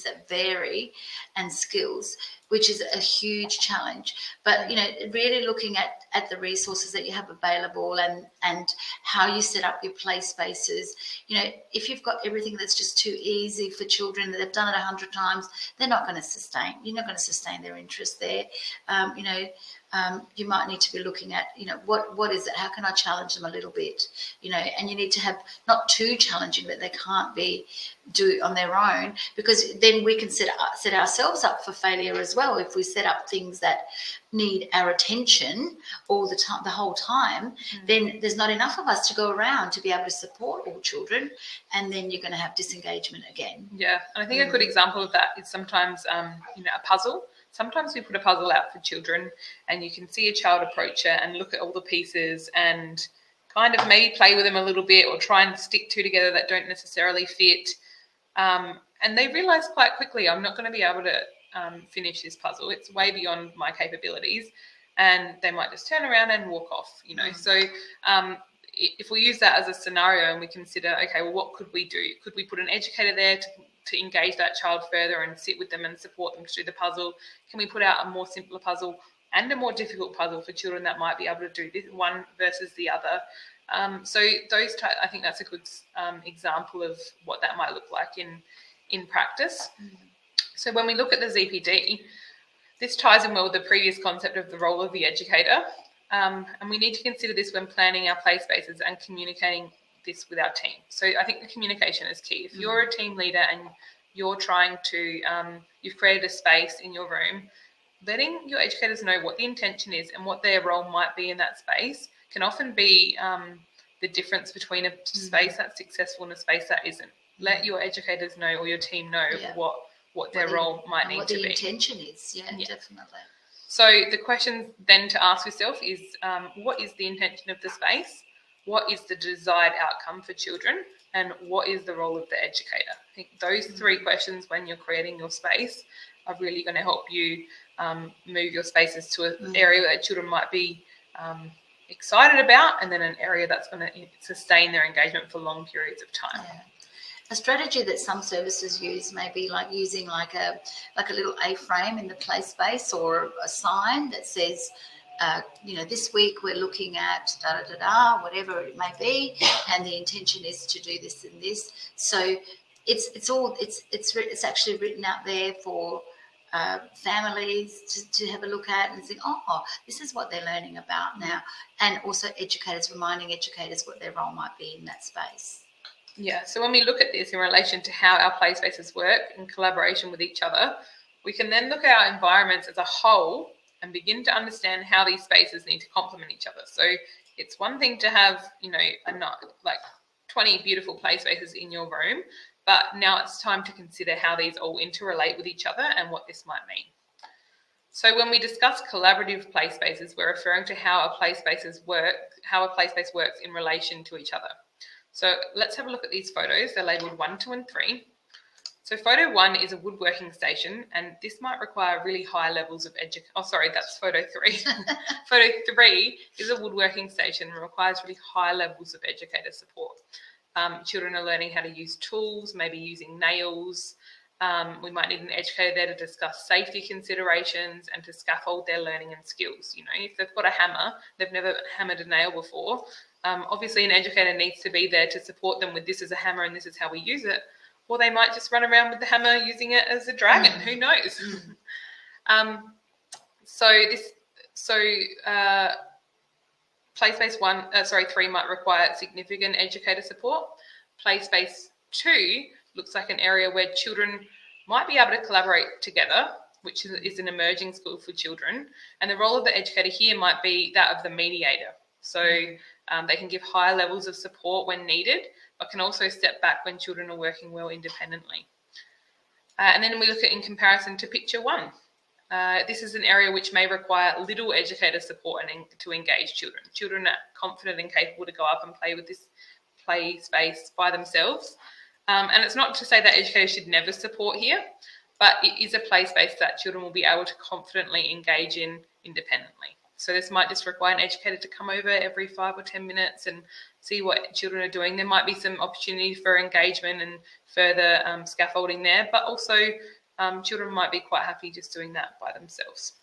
that vary, and skills, which is a huge challenge. But really looking at the resources that you have available, and how you set up your play spaces. If you've got everything that's just too easy for children, that they've done it 100 times, they're not going to sustain. You're not going to sustain their interest there. You might need to be looking at, what is it? How can I challenge them a little bit? And you need to have not too challenging that they can't do it on their own, because then we can set ourselves up for failure as well. If we set up things that need our attention all the time, the whole time, then there's not enough of us to go around to be able to support all children, and then you're going to have disengagement again. Yeah, and I think a good example of that is sometimes, a puzzle. Sometimes we put a puzzle out for children, and you can see a child approach it and look at all the pieces and kind of maybe play with them a little bit, or try and stick two together that don't necessarily fit. And they realise quite quickly, I'm not going to be able to finish this puzzle. It's way beyond my capabilities. And they might just turn around and walk off, So if we use that as a scenario and we consider, okay, well, what could we do? Could we put an educator there to engage that child further and sit with them and support them to do the puzzle? Can we put out a more simpler puzzle and a more difficult puzzle for children that might be able to do this one versus the other? So I think that's a good example of what that might look like in practice. So when we look at the ZPD, this ties in well with the previous concept of the role of the educator. And we need to consider this when planning our play spaces and communicating this with our team. So I think the communication is key. If you're a team leader and you're trying to, you've created a space in your room, letting your educators know what the intention is and what their role might be in that space can often be the difference between a space that's successful and a space that isn't. Let your educators know, or your team know, what their role might need to be. What the intention is, definitely. So the question then to ask yourself is, what is the intention of the space? What is the desired outcome for children? And what is the role of the educator? I think those three questions, when you're creating your space, are really going to help you move your spaces to an area that children might be excited about, and then an area that's going to sustain their engagement for long periods of time. Yeah. A strategy that some services use may be like using like a little A-frame in the play space, or a sign that says, this week we're looking at whatever it may be, and the intention is to do this and this. So it's actually written out there for families to have a look at and think, this is what they're learning about now, and also educators, reminding educators what their role might be in that space. Yeah, so when we look at this in relation to how our play spaces work in collaboration with each other, we can then look at our environments as a whole and begin to understand how these spaces need to complement each other. So it's one thing to have, 20 beautiful play spaces in your room, but now it's time to consider how these all interrelate with each other and what this might mean. So when we discuss collaborative play spaces, we're referring to how a play space works in relation to each other. So let's have a look at these photos. They're labelled 1, 2, and 3. So photo 1 is a woodworking station, and this might require really high levels of that's photo 3. Photo 3 is a woodworking station and requires really high levels of educator support. Children are learning how to use tools, maybe using nails. We might need an educator there to discuss safety considerations and to scaffold their learning and skills. If they've got a hammer, they've never hammered a nail before, obviously an educator needs to be there to support them with, this is a hammer and this is how we use it. Or they might just run around with the hammer using it as a dragon. Who knows? Play space 3 might require significant educator support. Play space 2 looks like an area where children might be able to collaborate together, which is an emerging skill for children. And the role of the educator here might be that of the mediator. So they can give higher levels of support when needed, but can also step back when children are working well independently. And then we look at in comparison to picture 1. This is an area which may require little educator support and to engage children. Children are confident and capable to go up and play with this play space by themselves. And it's not to say that educators should never support here, but it is a play space that children will be able to confidently engage in independently. So this might just require an educator to come over every 5 or 10 minutes and see what children are doing. There might be some opportunity for engagement and further scaffolding there, but also children might be quite happy just doing that by themselves.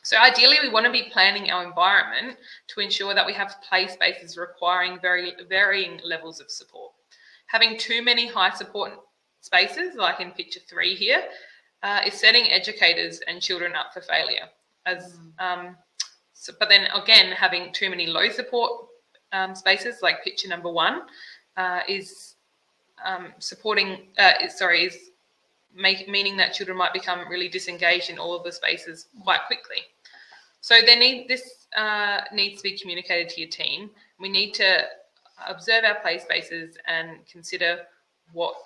So ideally, we want to be planning our environment to ensure that we have play spaces requiring varying levels of support. Having too many high support spaces, like in picture 3 here, is setting educators and children up for failure. But then again, having too many low support spaces, like picture number 1, is meaning that children might become really disengaged in all of the spaces quite quickly. So this needs to be communicated to your team. We need to observe our play spaces and consider what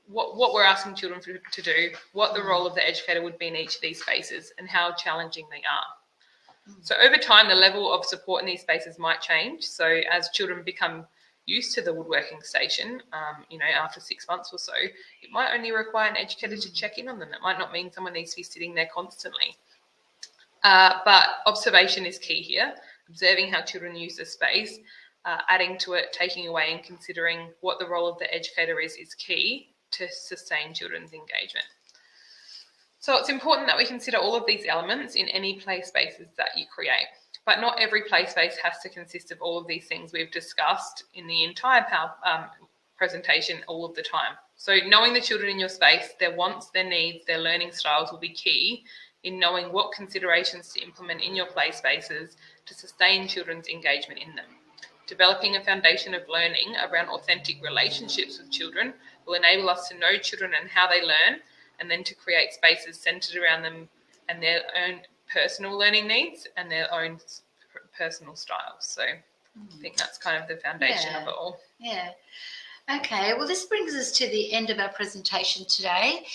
we're asking children to do, what the role of the educator would be in each of these spaces, and how challenging they are. So over time, the level of support in these spaces might change. So as children become used to the woodworking station, after 6 months or so, it might only require an educator to check in on them. It might not mean someone needs to be sitting there constantly. But observation is key here, observing how children use the space, adding to it, taking away, and considering what the role of the educator is key to sustain children's engagement. So it's important that we consider all of these elements in any play spaces that you create. But not every play space has to consist of all of these things we've discussed in the entire presentation all of the time. So knowing the children in your space, their wants, their needs, their learning styles will be key in knowing what considerations to implement in your play spaces to sustain children's engagement in them. Developing a foundation of learning around authentic relationships with children will enable us to know children and how they learn, and then to create spaces centered around them and their own personal learning needs and their own personal styles. So I think that's kind of the foundation of it all. Yeah. Okay, well, this brings us to the end of our presentation today.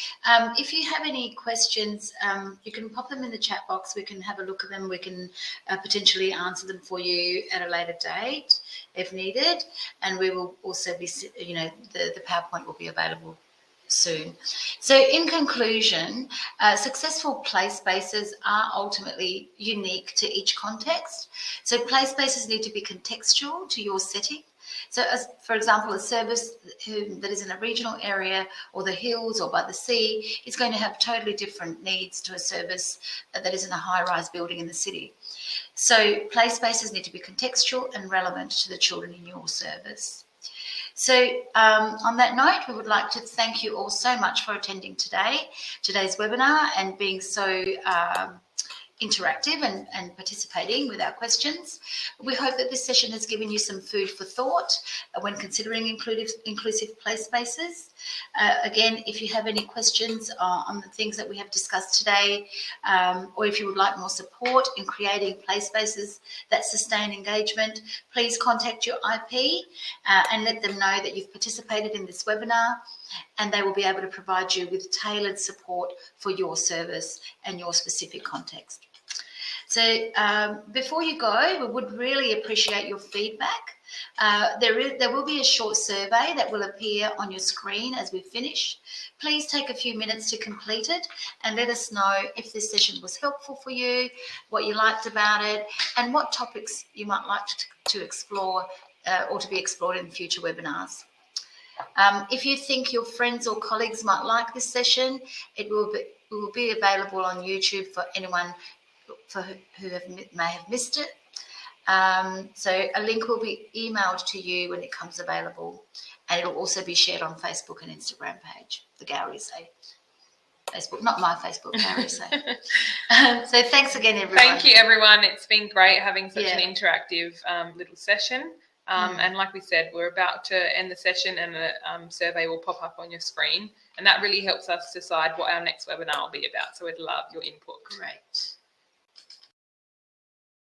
If you have any questions, you can pop them in the chat box. We can have a look at them. We can potentially answer them for you at a later date if needed. And we will also be, the PowerPoint will be available soon. So in conclusion, successful play spaces are ultimately unique to each context. So play spaces need to be contextual to your setting. So, for example, a service that is in a regional area or the hills or by the sea is going to have totally different needs to a service that is in a high-rise building in the city. So play spaces need to be contextual and relevant to the children in your service. So on that note, we would like to thank you all so much for attending today's webinar and being so interactive and participating with our questions. We hope that this session has given you some food for thought when considering inclusive play spaces. Again, if you have any questions on the things that we have discussed today, or if you would like more support in creating play spaces that sustain engagement, please contact your IP and let them know that you've participated in this webinar, and they will be able to provide you with tailored support for your service and your specific context. So before you go, we would really appreciate your feedback. There will be a short survey that will appear on your screen as we finish. Please take a few minutes to complete it and let us know if this session was helpful for you, what you liked about it, and what topics you might like to explore or to be explored in future webinars. If you think your friends or colleagues might like this session, it will be available on YouTube for anyone who may have missed it. So a link will be emailed to you when it comes available, and it will also be shared on Facebook and Instagram page, the Gallery Say Facebook, not my Facebook, Gallery Say. So thanks again, everyone. Thank you, everyone. It's been great having such an interactive little session. And like we said, we're about to end the session, and a survey will pop up on your screen, and that really helps us decide what our next webinar will be about. So we'd love your input. Great.